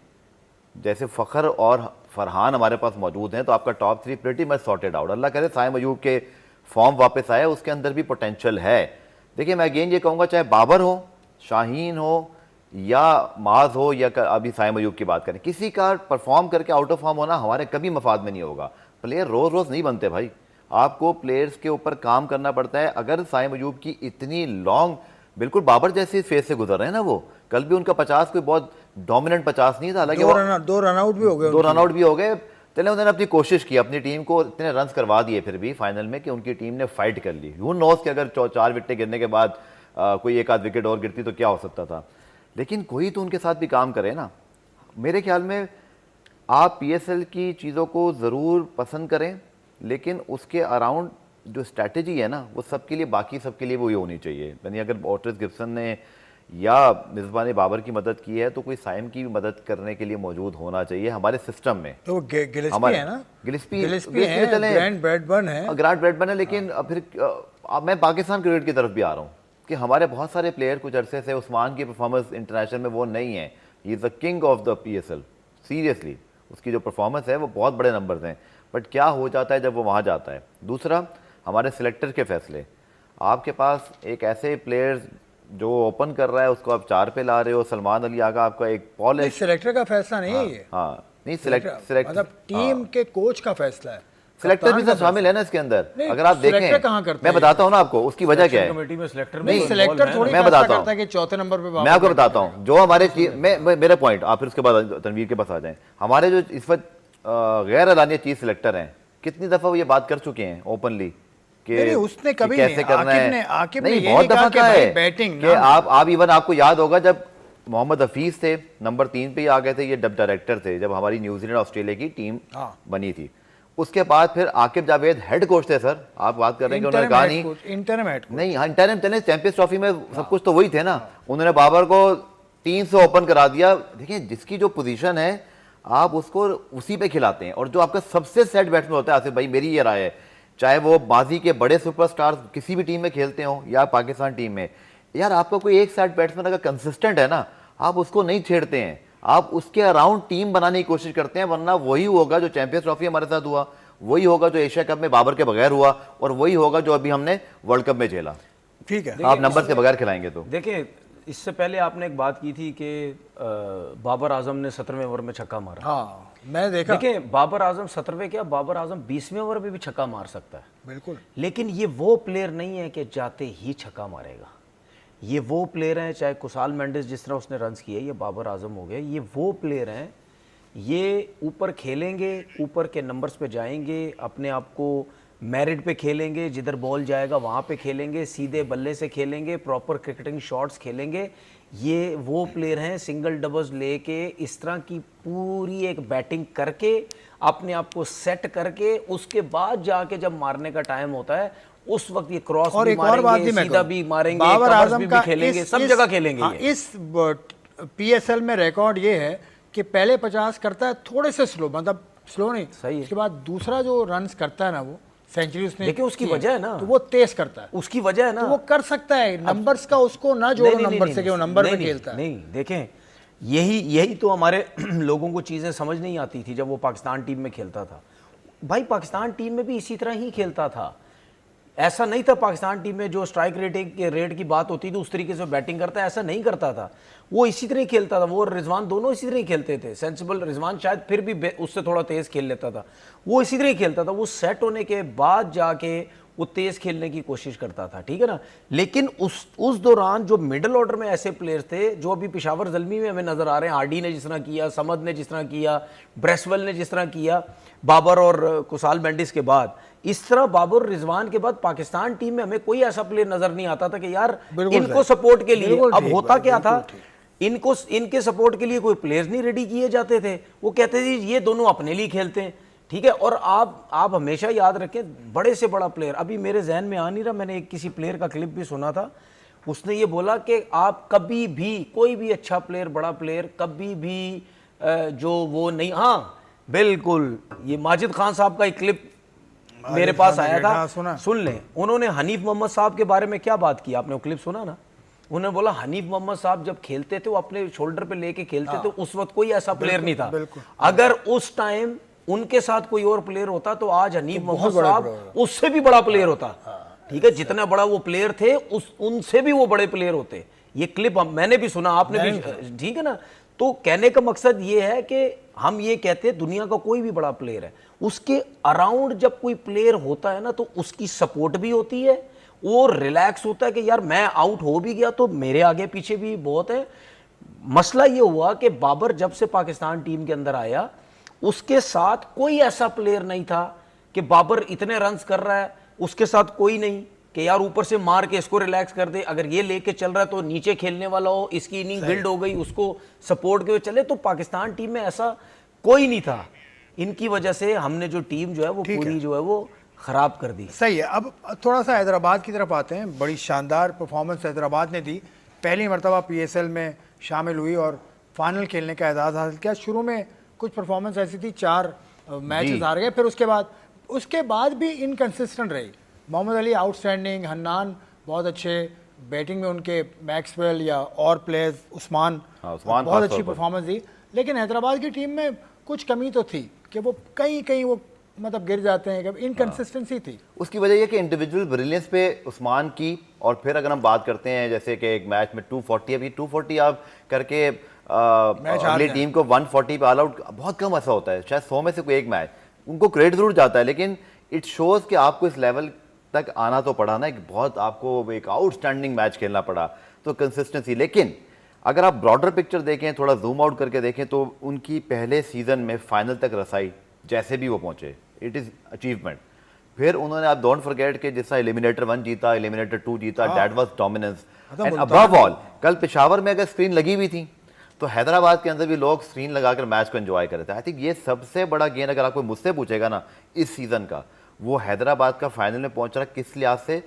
जैसे फ़खर और फरहान हमारे पास मौजूद हैं, तो आपका top 3 pretty much sorted out. अल्लाह करे साइम अयूब के फॉर्म वापस आए, उसके अंदर भी पोटेंशियल है। देखिए, मैं अगेन ये कहूँगा, चाहे बाबर हो, शाहीन हो या माज हो, या अभी साइम अयूब की बात करें, किसी का परफॉर्म करके आउट ऑफ फॉर्म होना हमारे कभी मफाद में नहीं होगा। प्लेयर रोज़ रोज़ नहीं बनते भाई, आपको प्लेयर्स के ऊपर काम करना पड़ता है। अगर साइम अयूब की इतनी लॉन्ग, बिल्कुल बाबर जैसी फेज से गुजर रहे हैं ना वो, कल भी उनका 50 कोई बहुत डोमिनेंट 50 नहीं था, हालांकि
2 रन आउट भी हो गए,
चले उन्होंने अपनी कोशिश की, अपनी टीम को इतने रन्स करवा दिए फिर भी फाइनल में कि उनकी टीम ने फाइट कर ली। हू नोस कि अगर 4 विकेटें गिरने के बाद कोई एक आध विकेट और गिरती तो क्या हो सकता था। लेकिन कोई तो उनके साथ भी काम करे ना। मेरे ख्याल में आप PSL की चीज़ों को ज़रूर पसंद करें, लेकिन उसके अराउंड जो स्ट्रैटेजी है ना, वो सबके लिए, बाकी सबके लिए वही होनी चाहिए। यानी अगर ओटिस गिब्सन ने या मिसबा ने बाबर की मदद की है, तो कोई साइम की भी मदद करने के लिए मौजूद होना चाहिए हमारे सिस्टम में।
तो गिलिस्पी है ना, गिलिस्पी है, ग्रैंड ब्रैडबर्न है, लेकिन फिर मैं पाकिस्तान क्रिकेट की तरफ भी आ रहा हूँ कि हमारे बहुत सारे प्लेयर कुछ अरसे से, उस्मान की परफॉर्मेंस इंटरनेशनल में वो नहीं है। He is the king of the PSL, seriously उसकी जो परफॉर्मेंस है वो बहुत बड़े नंबर्स हैं, बट क्या हो जाता है जब वो वहाँ जाता है। दूसरा, हमारे सिलेक्टर के फैसले। आपके पास एक ऐसे प्लेयर्स जो ओपन कर रहा है, उसको आप 4 पे ला रहे हो। सलमान अली आगा आपका एक पॉलिश, सिलेक्टर का फैसला नहीं है ये।
हाँ नहीं, सिलेक्ट
मतलब टीम के कोच का फैसला है,
सिलेक्टर भी तो शामिल है ना इसके अंदर। अगर आप देखें, मैं बताता हूँ ना आपको उसकी वजह क्या है।
कमेटी में सिलेक्टर
थोड़ी मैं बताता हूँ कि 4थे नंबर पे,
मैं आपको बताता हूँ जो हमारे मेरा पॉइंट, आप फिर उसके बाद तनवीर के पास आ जाएं। हमारे जो इस वक्त गैर एलानिया चीफ सिलेक्टर हैं, कितनी दफा वो ये बात कर चुके हैं ओपनली कि
उसने कभी
कैसे करना है।
आकिब
नहीं, बहुत दफा कहा है कि आप इवन आपको याद होगा जब मोहम्मद हफीज थे नंबर 3 पे ही आ गए थे, ये डब डायरेक्टर थे जब हमारी न्यूजीलैंड ऑस्ट्रेलिया की टीम बनी थी। उसके बाद फिर आकिब जावेद हेड कोच थे सर, आप बात कर रहे हैं कि उन्होंने कहा नहीं
इंटरम हेड कोच
नहीं, हाँ इंटरम चले, चैंपियंस ट्रॉफी में सब कुछ तो वही थे ना। उन्होंने बाबर को 3 से ओपन करा दिया। देखिए जिसकी जो पोजीशन है आप उसको उसी पे खिलाते हैं, और जो आपका सबसे सेट बैट्समैन होता है आसिफ भाई, मेरी ये राय है, चाहे वो बाजी के बड़े सुपरस्टार किसी भी टीम में खेलते हो या पाकिस्तान टीम में, यार आपका कोई एक सेट बैट्समैन अगर कंसिस्टेंट है ना, आप उसको नहीं छेड़ते हैं, आप उसके अराउंड टीम बनाने की कोशिश करते हैं, वरना वही होगा जो चैंपियंस ट्रॉफी हमारे साथ हुआ, वही होगा जो एशिया कप में बाबर के बगैर हुआ, और वही होगा जो अभी हमने वर्ल्ड कप में झेला।
ठीक है,
आप नंबर के बगैर खिलाएंगे तो।
देखिए इससे पहले आपने एक बात की थी कि बाबर आजम ने 17वें ओवर में छक्का मारा।
हाँ मैं देखा।
देखिए बाबर आजम 17वें क्या, बाबर आजम 20वें ओवर में भी छक्का मार सकता है,
बिल्कुल।
लेकिन ये वो प्लेयर नहीं है कि जाते ही छक्का मारेगा। ये वो प्लेयर हैं, चाहे कुसाल मेंडिस जिस तरह उसने रन्स किए, ये बाबर आजम हो गए, ये वो प्लेयर हैं, ये ऊपर खेलेंगे, ऊपर के नंबर्स पे जाएंगे, अपने आप को मेरिट पे खेलेंगे, जिधर बॉल जाएगा वहाँ पे खेलेंगे, सीधे बल्ले से खेलेंगे, प्रॉपर क्रिकेटिंग शॉट्स खेलेंगे। ये वो प्लेयर हैं, सिंगल डबल्स लेके इस तरह की पूरी एक बैटिंग करके अपने आप को सेट करके उसके बाद जाके जब मारने का टाइम होता है उस वक्त ये क्रॉस भी मारेंगे, सीधा भी मारेंगे,
बाबर आजम
भी
का
खेलेंगे, सब जगह खेलेंगे।
हाँ, इस पीएसएल में रिकॉर्ड ये है कि पहले 50 करता है थोड़े से स्लो, मतलब स्लो नहीं
सही है।
उसके बाद दूसरा जो रन्स करता है ना, वो सेंचुरी उसने,
देखिए उसकी वजह है ना,
तो वो तेज करता है,
उसकी वजह है ना,
तो वो कर सकता है। नंबर्स का उसको ना जोड़ो नंबर से कि वो नंबर पे खेलता है।
नहीं देखें, यही तो हमारे लोगों को चीजें समझ नहीं आती थी जब वो पाकिस्तान टीम में खेलता था। भाई पाकिस्तान टीम में भी इसी तरह ही खेलता था, ऐसा नहीं था पाकिस्तान टीम में जो स्ट्राइक रेट की बात होती थी उस तरीके से बैटिंग करता है, ऐसा नहीं करता था। वो इसी तरह ही खेलता था, वो और रिजवान दोनों इसी तरह ही खेलते थे। सेंसिबल रिजवान शायद फिर भी उससे थोड़ा तेज खेल लेता था, वो इसी तरह ही खेलता था। वो सेट होने के बाद जाके वो तेज खेलने की कोशिश करता था, ठीक है ना। लेकिन उस दौरान जो मिडिल ऑर्डर में ऐसे प्लेयर्स थे जो अभी पेशावर ज़ल्मी में हमें नजर आ रहे हैं, आरडी ने जिस तरह किया, समद ने जिस तरह किया, ब्रेसवेल ने जिस तरह किया, बाबर और कुसाल मेंडिस के बाद, इस तरह बाबर और रिजवान के बाद पाकिस्तान टीम में हमें कोई ऐसा प्लेयर नजर नहीं आता था कि यार इनको सपोर्ट के लिए। अब होता क्या था, इनके सपोर्ट के लिए कोई प्लेयर्स नहीं रेडी किए जाते थे, वो कहते थे ये दोनों अपने लिए खेलते हैं, ठीक है। और आप हमेशा याद रखें, बड़े से बड़ा प्लेयर, अभी मेरे जहन में आ नहीं रहा, मैंने एक किसी प्लेयर का क्लिप भी सुना था, उसने ये बोला कि आप कभी भी कोई भी अच्छा प्लेयर, बड़ा प्लेयर कभी भी जो वो नहीं, हाँ बिल्कुल, ये माजिद खान साहब का एक क्लिप मेरे पास आया था, सुन लें। उन्होंने हनीफ मोहम्मद साहब के बारे में क्या बात की, आपने वो क्लिप सुना ना। उन्होंने बोला हनीफ मोहम्मद साहब जब खेलते थे वो अपने शोल्डर पे लेके खेलते थे, उस वक्त कोई ऐसा प्लेयर नहीं था। अगर उस टाइम उनके साथ कोई और प्लेयर होता तो आज हनीफ मोहम्मद साहब उससे भी बड़ा प्लेयर होता, ठीक है। जितना बड़ा वो प्लेयर थे उनसे भी वो बड़े प्लेयर होते। ये क्लिप मैंने भी सुना, आपने भी, ठीक है ना। तो कहने का मकसद ये है कि हम ये कहते हैं दुनिया का कोई भी बड़ा प्लेयर है, उसके अराउंड जब कोई प्लेयर होता है ना तो उसकी सपोर्ट भी होती है, वो रिलैक्स होता है कि यार मैं आउट हो भी गया तो मेरे आगे पीछे भी बहुत है। मसला ये हुआ कि बाबर जब से पाकिस्तान टीम के अंदर आया उसके साथ कोई ऐसा प्लेयर नहीं था कि बाबर इतने रन्स कर रहा है, उसके साथ कोई नहीं कि यार ऊपर से मार के इसको रिलैक्स कर दे, अगर ये लेके चल रहा है तो नीचे खेलने वाला हो, इसकी इनिंग बिल्ड हो गई उसको सपोर्ट के चले। तो पाकिस्तान टीम में ऐसा कोई नहीं था। इनकी वजह से हमने जो टीम जो है वो पूरी जो है वो खराब कर दी।
सही है। अब थोड़ा सा हैदराबाद की तरफ आते हैं। बड़ी शानदार परफॉर्मेंस हैदराबाद ने दी, पहली मरतबा पीएसएल में शामिल हुई और फाइनल खेलने का एजाज़ हासिल किया। शुरू में कुछ परफॉर्मेंस ऐसी थी, 4 मैचेस हार गए, फिर उसके बाद भी इनकंसिस्टेंट रही। मोहम्मद अली आउटस्टैंडिंग, हन्नान बहुत अच्छे, बैटिंग में उनके मैक्सवेल या और प्लेयर्स, उस्मान बहुत अच्छी परफॉर्मेंस दी। लेकिन हैदराबाद की टीम में कुछ कमी तो थी कि वो कहीं वो मतलब गिर जाते हैं, इनकंसिस्टेंसी थी।
उसकी वजह यह कि इंडिविजुअल ब्रिलियंस पे उस्मान की, और फिर अगर हम बात करते हैं जैसे कि एक मैच में 240, अभी 240 आप करके अगली टीम को 140 पे ऑल आउट, बहुत कम ऐसा होता है, शायद 100 में से कोई एक मैच उनको क्रेडिट जरूर जाता है, लेकिन इट शोज कि आपको इस लेवल तक आना तो पड़ा ना, एक बहुत आपको एक आउटस्टैंडिंग मैच खेलना पड़ा, तो कंसिस्टेंसी। लेकिन अगर आप ब्रॉडर पिक्चर देखें, थोड़ा जूम आउट करके देखें, तो उनकी पहले सीजन में फाइनल तक रसाई, जैसे भी वो पहुंचे, इट इज़ अचीवमेंट। फिर उन्होंने, आप डोंट फॉरगेट कि जैसा एलिमिनेटर 1 जीता, एलिमिनेटर 2 जीता, that was dominance. And above all, कल पेशावर में अगर स्क्रीन लगी हुई थी तो हैदराबाद के अंदर भी लोग स्क्रीन लगाकर मैच को एंजॉय कर रहे थे। आई थिंक ये सबसे बड़ा गेन अगर आपको मुझसे पूछेगा ना इस सीजन का, वो हैदराबाद का फाइनल में पहुंचना किस लिहाज से,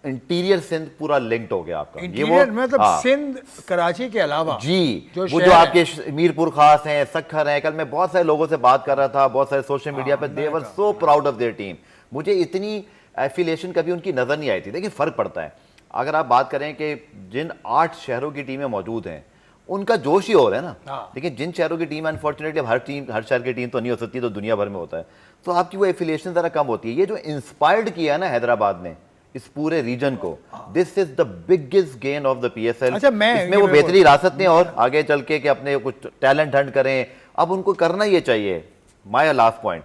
इंटीरियर सिंध पूरा लिंक्ड हो गया आपका।
इंटीरियर मतलब सिंध कराची के अलावा
जी, वो जो आपके मीरपुर खास हैं, सखर हैं, कल मैं बहुत सारे लोगों से बात कर रहा था, बहुत सारे सोशल मीडिया पे, they were so proud of their team. मुझे इतनी एफिलिएशन कभी उनकी नजर नहीं आई थी। देखिए फर्क पड़ता है, अगर आप बात करें कि जिन 8 शहरों की टीमें मौजूद हैं उनका जोश ही और है ना, लेकिन जिन शहरों की टीम अनफॉर्चुनेटली अब हर शहर की टीम तो नहीं हो सकती, तो दुनिया भर में होता है, तो आपकी वो एफिलिएशन जरा कम होती है। ये जो इंस्पायर्ड किया है ना हैदराबाद ने इस पूरे रीजन को, this is the biggest gain of the PSL. इसमें वो बेहतरी रासत ने और आगे चल के कि अपने कुछ टैलेंट हंट करें, अब उनको करना ये चाहिए। माय लास्ट पॉइंट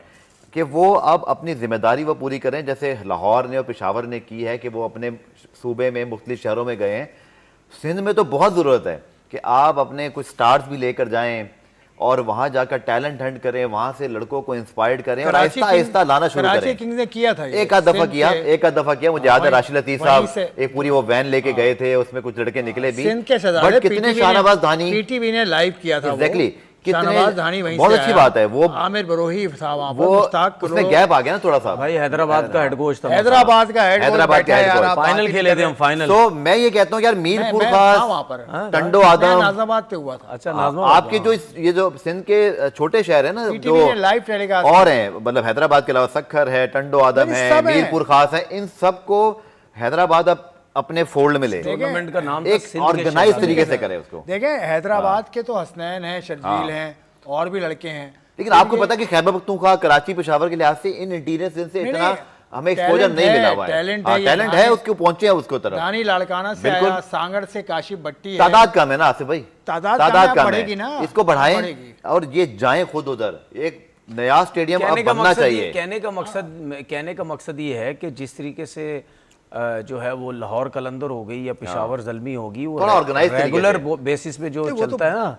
कि वो अब अपनी जिम्मेदारी वो पूरी करें, जैसे लाहौर ने और पेशावर ने की है कि वो अपने सूबे में मुख्तलिफ शहरों में गए हैं। सिंध में तो बहुत ज़रूरत है कि आप अपने कुछ स्टार्स भी लेकर जाएं और वहां जाकर टैलेंट हंट करें, वहां से लड़कों को इंस्पायर्ड करें और आहिस्ता आहिस्ता लाना शुरू करें।
कराची किंग्स ने किया था,
एक आध दफा किया, मुझे याद है राशिद लतीफ साहब एक पूरी वो वैन लेके गए थे, उसमें कुछ लड़के निकले भी, बट कितने शाहनवाज धानी
पीटीवी ने लाइव किया था।
एग्जैक्टली,
शाहनवाज धानी वहीं
बहुत अच्छी बात है। वो
आमिर बरोही था वहां पर,
वो
मुश्ताक
उसमें गैप आ गया ना थोड़ा सा।
भाई हैदराबाद का हेड कोच था,
हैदराबाद का हेड कोच,
फाइनल खेले थे हम, फाइनल।
तो मैं ये कहता हूँ यार, मीरपुर खास, टंडो आदम,
नाज़ाबाद पे हुआ था।
अच्छा,
आपके जो ये जो सिंध के छोटे शहर है ना, जो
लाइव टेलीकास्ट
और हैं, मतलब हैदराबाद के अलावा सखर है, टंडो आदम है, मीरपुर खास है, इन सबको हैदराबाद अब अपने फोल्ड में ले,
टूर्नामेंट का नाम
एक ऑर्गेनाइज तरीके से करे उसको।
देखें हैदराबाद के तो हसनैन है, शर्जील हैं और भी लड़के हैं,
लेकिन आपको पता है कि खैबर पख्तूनख्वा, कराची, पेशावर के लिहाज से इन इंटीरियर से इतना हमें एक्सपोजर नहीं मिला हुआ है। टैलेंट है, उसको पहुंचे हैं उसको तरफ।
दानी लाड़काना से आया, सांगड़ से काशिफ भट्टी है।
तादाद कम है ना आसिफ भाई, तादाद कम है
ना,
इसको बढ़ाएं और ये जाएं खुद उधर। एक नया स्टेडियम अब बनना चाहिए।
कहने का मकसद ये है कि जिस तरीके से जो है वो लाहौर कलंदर हो गई या पेशावर ज़ल्मी होगी, वो रेगुलर बेसिस पे जो चलता है ना,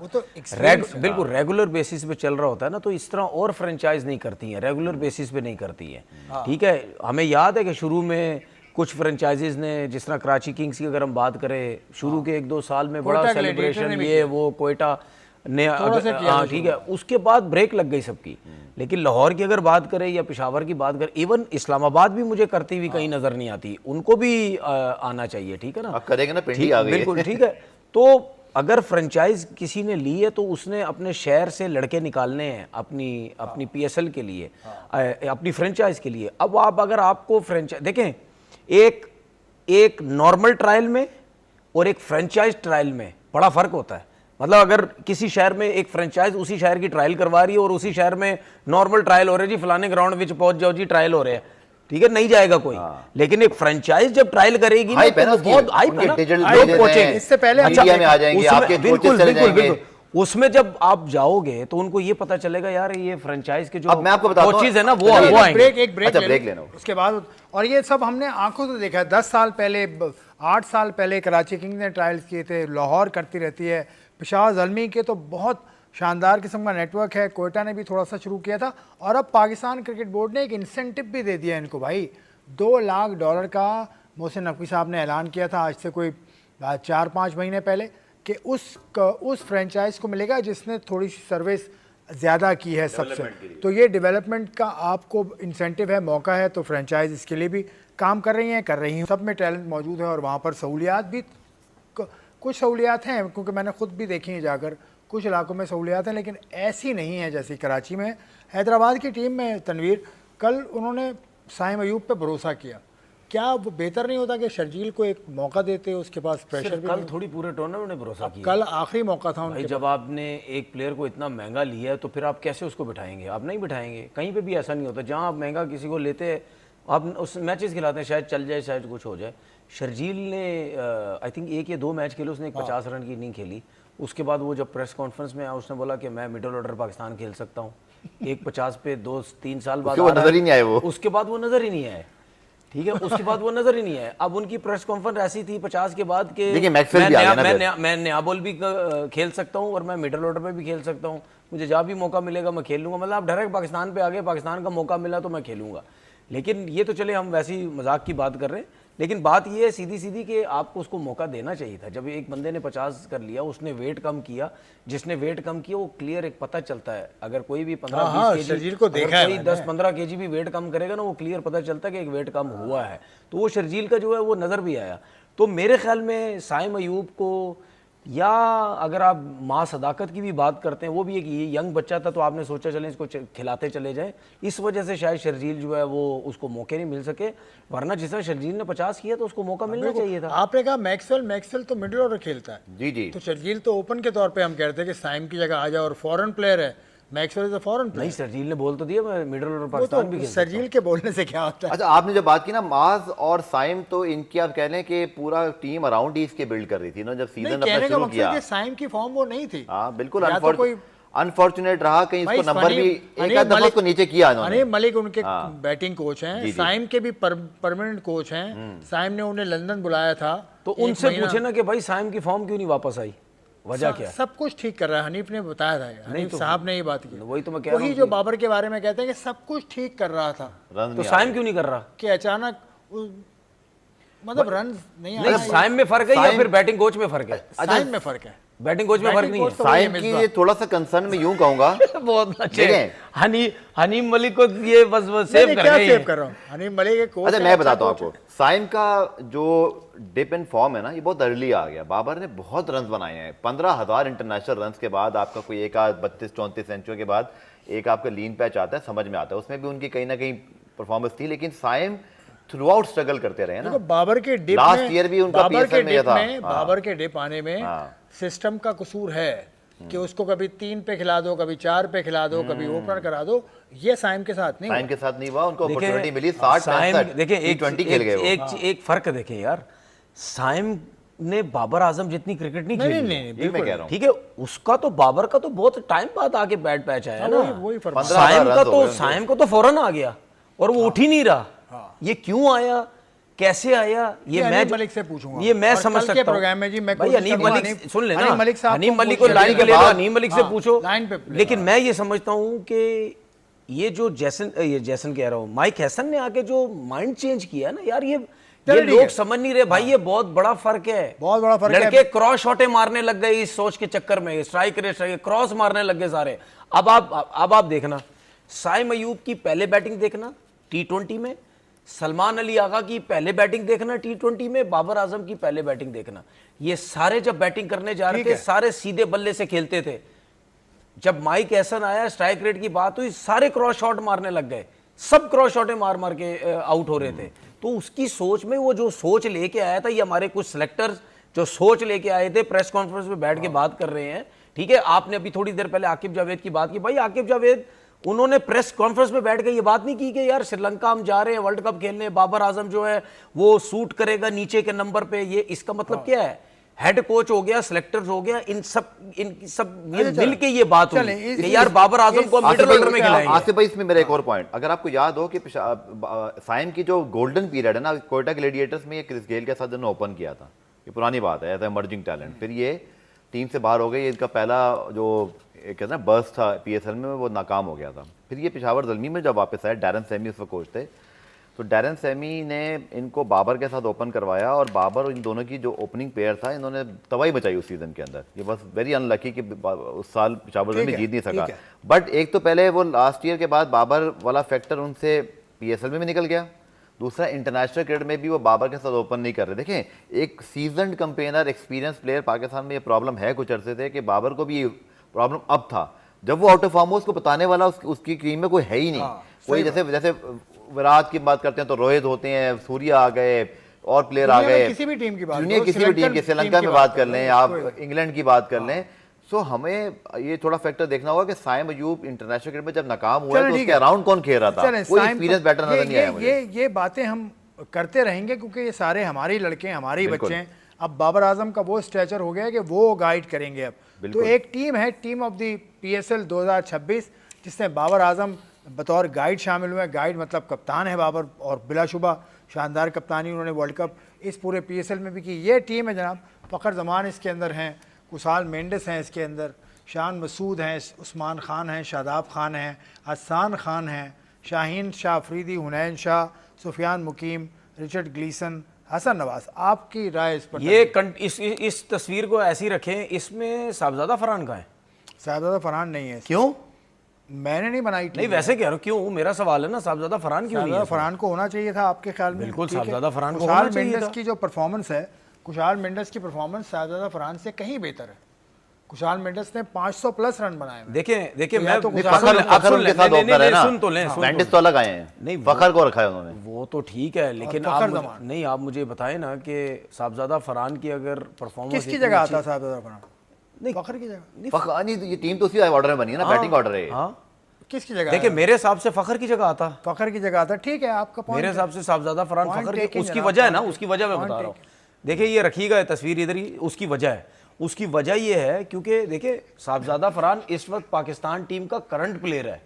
बिल्कुल रेगुलर बेसिस पे चल रहा होता है ना, तो इस तरह और फ्रेंचाइज नहीं करती हैं, रेगुलर बेसिस पे नहीं करती हैं। ठीक है, हमें याद है कि शुरू में कुछ फ्रेंचाइजीज ने, जिस तरह कराची किंग्स की अगर हम बात करें, शुरू के 1-2 साल में बड़ा सेलिब्रेशन, ये वो कोयटा ने, हाँ ठीक है, उसके बाद ब्रेक लग गई सबकी। लेकिन लाहौर की अगर बात करें या पेशावर की बात करें, इवन इस्लामाबाद भी मुझे करती हुई कहीं नजर नहीं आती, उनको भी आना चाहिए। ठीक है ना,
अब करेंगे ना, पिंडी आ गई है।
बिल्कुल ठीक है। तो अगर फ्रेंचाइज किसी ने ली है तो उसने अपने शहर से लड़के निकालने हैं अपनी पीएसएल के लिए, अपनी फ्रेंचाइज के लिए। अब अगर आपको फ्रेंचाइज देखें, एक नॉर्मल ट्रायल में और एक फ्रेंचाइज ट्रायल में बड़ा फर्क होता है। मतलब अगर किसी शहर में एक फ्रेंचाइज उसी शहर की ट्रायल करवा रही है और उसी शहर में नॉर्मल ट्रायल हो रहे हैं, जी फलाने ग्राउंड में पहुंच जाओ जी, ट्रायल हो रहे हैं, ठीक है, नहीं जाएगा कोई। लेकिन एक फ्रेंचाइज जब ट्रायल करेगी ना, तो बहुत हाइप है ना, लोग पहुंचेंगे,
इससे पहले
मीडिया में आ जाएंगे, आपके कोचेस चले जाएंगे।
उसमें जब आप जाओगे तो उनको ये पता चलेगा यार ये फ्रेंचाइज के जो
मैं आपको बताता
कोचेस है ना, वो आएंगे।
एक ब्रेक लेना उसके बाद। और ये सब हमने आंखों से देखा है। 10 साल पहले, 8 साल पहले कराची किंग्स ने ट्रायल्स किए थे, लाहौर करती रहती है, पेशावर ज़ल्मी के तो बहुत शानदार किस्म का नेटवर्क है, कोयटा ने भी थोड़ा सा शुरू किया था। और अब पाकिस्तान क्रिकेट बोर्ड ने एक इंसेंटिव भी दे दिया इनको भाई, $2 लाख का मोहसिन नकवी साहब ने ऐलान किया था आज से कोई 4-5 महीने पहले, कि उस फ्रेंचाइज को मिलेगा जिसने थोड़ी सी सर्विस ज़्यादा की है सबसे। तो ये डेवलपमेंट का आपको इंसेंटिव है, मौका है, तो फ्रेंचाइज इसके लिए भी काम कर रही हैं। सब में टैलेंट मौजूद है और वहाँ पर सहूलियात भी, कुछ सहूलियात हैं, क्योंकि मैंने खुद भी देखी है जाकर, कुछ इलाकों में सहूलियात हैं, लेकिन ऐसी नहीं है जैसी कराची में। हैदराबाद की टीम में तनवीर, कल उन्होंने साइम अयूब पे भरोसा किया, क्या वो बेहतर नहीं होता कि शर्जील को एक मौका देते, उसके पास प्रेशर भी
कल थोड़ी पूरे टूर्नामेंट ने भरोसा किया,
कल आखिरी मौका था उनके।
जब आपने एक प्लेयर को इतना महंगा लिया है तो फिर आप कैसे उसको बिठाएंगे? आप नहीं बिठाएंगे, कहीं पे भी ऐसा नहीं होता। जहां आप महंगा किसी को लेते हैं, आप उस मैचेस खिलाते हैं, शायद चल जाए, शायद कुछ हो जाए। शर्जील ने आई थिंक 1 या 2 मैच खेले, उसने 50 रन की नहीं खेली। उसके बाद वो जब प्रेस कॉन्फ्रेंस में आया, उसने बोला कि मैं मिडिल ऑर्डर पाकिस्तान खेल सकता हूँ। 150 पे 2-3 साल बाद
नजर ही नहीं आए वो,
उसके बाद वो नजर ही नहीं आए। ठीक है, उसके बाद वो नजर ही नहीं आए। अब उनकी प्रेस कॉन्फ्रेंस ऐसी थी 50 के बाद के मैं नया बॉल भी खेल सकता हूँ और मैं मिडिल ऑर्डर पे भी खेल सकता हूँ, मुझे जहाँ भी मौका मिलेगा मैं खेल लूंगा। मतलब आप डायरेक्ट पाकिस्तान पे आ गए, पाकिस्तान का मौका मिला तो मैं खेलूंगा। लेकिन ये तो चले हम वैसी मजाक की बात कर रहे हैं, लेकिन बात ये है सीधी सीधी कि आपको उसको मौका देना चाहिए था। जब एक बंदे ने 50 कर लिया, उसने वेट कम किया, जिसने वेट कम किया वो क्लियर एक पता चलता है। अगर कोई भी 15-20
शर्जील को देखा है
कोई 10-15 केजी भी वेट कम करेगा ना, वो क्लियर पता चलता है कि एक वेट कम हुआ है। तो वो शर्जील का जो है वो नज़र भी आया। तो मेरे ख्याल में साइम अयूब को, या अगर आप माँ सदाकत की भी बात करते हैं, वो भी एक यंग बच्चा था तो आपने सोचा चलें इसको खिलाते चले जाएं, इस वजह से शायद शर्जील जो है वो उसको मौके नहीं मिल सके। वरना जिस तरह शर्जील ने 50 किया तो उसको मौका मिलना चाहिए था।
आपने कहा मैक्सवेल तो मिडिल ऑर्डर खेलता है
जी जी।
तो शर्जील तो ओपन के तौर पे हम कहते हैं कि साइम की जगह आ जाए, और फॉरेन प्लेयर है Maxwell is a foreign player.
नहीं, शर्जील ने बोल तो दिया मैं मिडिल ऑर्डर
वो
पाकिस्तान भी
तो
खेल
शर्जील के बोलने से क्या होता है।
अच्छा, आपने जब बात की ना माज और साइम, तो इनकी आप कह लें कि पूरा टीम अराउंड ही इसके बिल्ड कर रही थी ना जब
नहीं,
सीजन अपना
कहने का
शुरू
मकसद
किया।
कि साइम की फॉर्म वो नहीं थी।
हाँ बिल्कुल,
या तो कोई
अनफॉर्चुनेट रहा, कहीं
भाई
इसको नंबर भी
हनीफ
एक आध दफा उसको नीचे किया इन्होंने।
हनीफ मलिक उनके बैटिंग कोच हैं,
जी, जी।
साइम के भी परमानेंट कोच हैं। साइम ने उन्हें लंदन बुलाया था,
तो उनसे पूछे ना कि भाई साइम की फॉर्म क्यों नहीं वापस आई, वजह क्या है?
सब कुछ ठीक कर रहा है। हनीफ ने बताया था, हनीफ साहब ने ये बात की।
वही तो मैं कह रहा
वही जो बाबर के बारे में कहते हैं कि सब कुछ ठीक कर रहा था,
रन
तो साइम क्यों नहीं कर रहा?
कि अचानक मतलब रन नहीं
नहीं,
आया।
साइम में फर्क है या फिर बैटिंग कोच में फर्क है?
साइम में फर्क है,
बैटिंग कोच में फर्क
बैटिंग
नहीं है।
कोच तो वही है
साइम की
मिसबा।
ये थोड़ा सा कंसर्न मैं यूं कहूंगा।
बहुत अच्छे
देखें।
हनीम मलिक को ये बस सेव
नहीं,
कर
क्या
गए
सेव
हैं।
कर रहा हूँ, हनीफ मलिक एक कोच
अच्छा
है,
मैं
अच्छा
बताता हूँ
कोच है।
आपको, साइम का जो डिप इन फॉर्म है ना, ये बहुत अर्ली आ गया। बाबर ने बहुत रन बनाए हैं, 15,000 इंटरनेशनल रन के बाद आपका कोई एक आध 32-34 सेंचुरी के बाद एक आपका लीन पैच आता है, समझ में आता है। उसमें भी उनकी कहीं ना कहीं परफॉर्मेंस थी, लेकिन साइम थ्रू आउट स्ट्रगल करते रहे ना।
देखो बाबर के डिप
लास्ट
में,
ईयर भी उनका
बाबर के
PSL में
डिप
था।
में, बाबर के डिप आने में सिस्टम का कसूर है कि उसको कभी 3 पे खिला दो, कभी 4 पे खिला दो, कभी ओपनर करा दो। ये साइम के साथ नहीं
साइम के साथ नहीं हुआ, उनको
देखिए,
अपॉर्चुनिटी मिली 60-65
देखिए एक
T20 खेल गए वो।
एक फर्क देखें यार, साइम ने बाबर आजम जितनी क्रिकेट नहीं खेली।
नहीं,
ये मैं कह रहा हूँ।
ठीक है, उसका तो बाबर का तो बहुत टाइम बाद आके बैट पैच आया ना।
वही फर्क है।
15,000 रन हो गए
साइम को तो फौरन आ गया और वो उठ ही नहीं रहा। ये क्यों आया, कैसे आया, ये मैं
हनीफ मलिक से पूछूंगा।
ये मैं
और
समझ
कल के
सकता हूँ।
प्रोग्राम में जी मैं
भाई
कोशिश
हनीफ
करूंगा,
मलिक सुन लेना,
हनीफ मलिक साहब
हनीफ
को
मलिक को
पूछिए।
लाइन पे ले लो,
बाद-
हनीफ मलिक से पूछो।
लाइन पे ले
लेकिन मैं ये समझता हूँ कि ये जो जैसन कह रहा हूँ, माइक हैसन ने आके जो माइंड चेंज किया है ना यार, ये
ठीक
लोग
है।
समझ नहीं रहे भाई, ये बहुत बड़ा फर्क है।
बहुत बड़ा फर्क है।
लड़के क्रॉस शॉटे मारने लग गए इस सोच के चक्कर में, स्ट्राइक रेट क्रॉस मारने लग गए सारे। अब आप देखना, साइम अयूब की पहले बैटिंग देखना T20 में, सलमान अली आगा की पहले बैटिंग देखना T20 में, बाबर आजम की पहले बैटिंग देखना। ये सारे जब बैटिंग करने जा रहे थे, सारे सीधे बल्ले से खेलते थे। जब माइक हैसन आया, स्ट्राइक रेट की बात हुई, सारे क्रॉस शॉट मारने लग गए, सब क्रॉस शॉटे मार मार के आउट हो रहे थे। तो उसकी सोच में वो जो सोच लेके आया था, ये हमारे कुछ सेलेक्टर्स जो सोच लेके आए थे, प्रेस कॉन्फ्रेंस में बैठ के बात कर रहे हैं। ठीक है, आपने अभी थोड़ी देर पहले आकिब जावेद की बात की। भाई आकिब जावेद उन्होंने प्रेस कॉन्फ्रेंस में बैठ के ये बात नहीं की कि यार श्रीलंका हम जा रहे हैं वर्ल्ड कप खेलने, बाबर आजम जो है वो सूट करेगा नीचे के नंबर पे। ये इसका मतलब क्या है? हेड कोच हो गया, सिलेक्टर्स हो गया, इन सब मिल के ये बात हुई कि यार बाबर आजम को मिडिल ऑर्डर में खिलाएंगे।
आसिफ भाई इसमें मेरा एक और पॉइंट, अगर आपको याद हो कि साइम की जो गोल्डन पीरियड है ना कोयटा ग्लैडिएटर्स में, ये क्रिस गेल के साथ जिन्होंने ओपन किया था, ये पुरानी बात है, एज इमर्जिंग टैलेंट। फिर ये टीम से बाहर हो गई, इनका पहला जो कहते हैं बर्स्ट था PSL में, वो नाकाम हो गया था। फिर ये पेशावर ज़ल्मी में जब वापस आए, डैरन सैमी उस वक्त कोच थे, तो डैरन सैमी ने इनको बाबर के साथ ओपन करवाया, और बाबर इन दोनों की जो ओपनिंग पेयर था, इन्होंने तबाही मचाई उस सीजन के अंदर। ये बस वेरी अनलकी कि उस साल पेशावर ज़ल्मी जीत नहीं सका। बट एक तो पहले वो लास्ट ईयर के बाद बाबर वाला फैक्टर उनसे PSL में भी निकल गया, दूसरा इंटरनेशनल क्रिकेट में भी वो बाबर के साथ ओपन नहीं कर रहे। देखें, एक seasoned campaigner, experience player, Pakistan में ये प्रॉब्लम है कुछ अरसे से, कि बाबर को भी प्रॉब्लम अब था जब वो आउट ऑफ फॉर्म हो, उसको बताने वाला उसकी टीम में कोई है ही नहीं। कोई जैसे विराट की बात करते हैं तो रोहित होते हैं, सूर्या आ गए, और प्लेयर आ गए,
किसी भी टीम की बात,
दुनिया किसी भी टीम की, श्रीलंका में बात कर लें, आप इंग्लैंड की बात कर लें। सो हमें ये थोड़ा फैक्टर देखना होगा कि साइम अयूब इंटरनेशनल क्रिकेट में जब नाकाम हुआ तो उसके अराउंड कौन खेल रहा था, कोई एक्सपीरियंस बैटर नजर नहीं आया मुझे।
ये बातें हम करते रहेंगे क्योंकि ये सारे हमारे लड़के, हमारे बच्चे हैं। अब बाबर आजम का वो स्ट्रेचर हो गया है कि वो गाइड करेंगे। अब तो एक टीम है, टीम ऑफ द PSL 2026, जिसमें बाबर आजम बतौर गाइड शामिल हुए। गाइड मतलब कप्तान है बाबर, और बिलाशुबा शानदार कप्तानी उन्होंने वर्ल्ड कप इस पूरे PSL में भी की। ये टीम है जनाब, फ़खर जमान इसके अंदर हैं, कुसाल मेंडिस हैं इसके अंदर, शान मसूद हैं, उस्मान खान हैं, शादाब खान हैं, हसान खान हैं, शाहीन शाह अफरीदी, हुनैन शाह, सुफियान मुकीम, रिचर्ड ग्लीसन, हसन नवाज, आपकी राय इस पर?
इस तस्वीर को ऐसी रखें, इसमें साहबजादा फरहान का है?
साहबजादा फरहान नहीं है।
क्यों?
मैंने नहीं बनाई।
नहीं वैसे कह रहा हूँ, क्यों? मेरा सवाल है ना, साहबजादा फरहान क्यों नहीं है?
फरहान को होना चाहिए था आपके ख्याल में?
बिल्कुल साहबजादा फरहान को
खुशहाल
होना चाहिए
मेंडिस
था।
की जो परफॉर्मेंस है, खुशहाल मेंडिस की परफॉर्मेंस साहबजादा फरहान से कहीं बेहतर है। खुशहाल मेंडिस ने 500 प्लस रन बनाए हैं।
देखिए
तो
मैं
या तो
फखर
खुशहाल
आप सुन ले, सुन तो लें,
मेंडिस तो अलग आए हैं,
नहीं
फखर को रखा है उन्होंने।
वो तो ठीक है, लेकिन नहीं आप मुझे बताएं ना कि साहबजादा फरहान की अगर परफॉर्मेंस
किसकी जगह आता साहबजादा फरहान?
नहीं
फखर की जगह।
फखर नहीं, ये टीम तो उसी ऑर्डर में बनी है ना, बैटिंग ऑर्डर है।
हाँ
किसकी जगह?
देखिए मेरे हिसाब से फखर की जगह आता,
फखर की जगह आता। ठीक है, आपका पॉइंट।
मेरे हिसाब से साहबजादा फरहान
Point
फखर की,
taken
उसकी
जनाब,
वजह है ना,
point
उसकी वजह मैं
taken,
बता रहा
point
हूँ। देखिए ये रखिएगा तस्वीर इधर ही, उसकी वजह है। उसकी वजह ये है क्योंकि देखिए साहबजादा फरहान इस वक्त पाकिस्तान टीम का करंट प्लेयर है,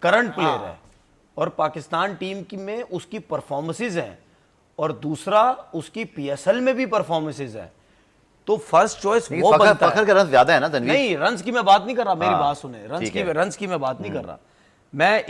करंट प्लेयर है, और पाकिस्तान टीम की में उसकी परफॉर्मेंसेज हैं, और दूसरा उसकी पीएसएल में भी परफॉर्मेंसेज हैं। तो फर्स्ट चॉइस वो बनता है।
फखर के रन ज्यादा है ना तनवीर?
नहीं रन्स की मैं बात नहीं कर रहा, मेरी बात सुने, रन्स की मैं बात नहीं कर रहा, मैं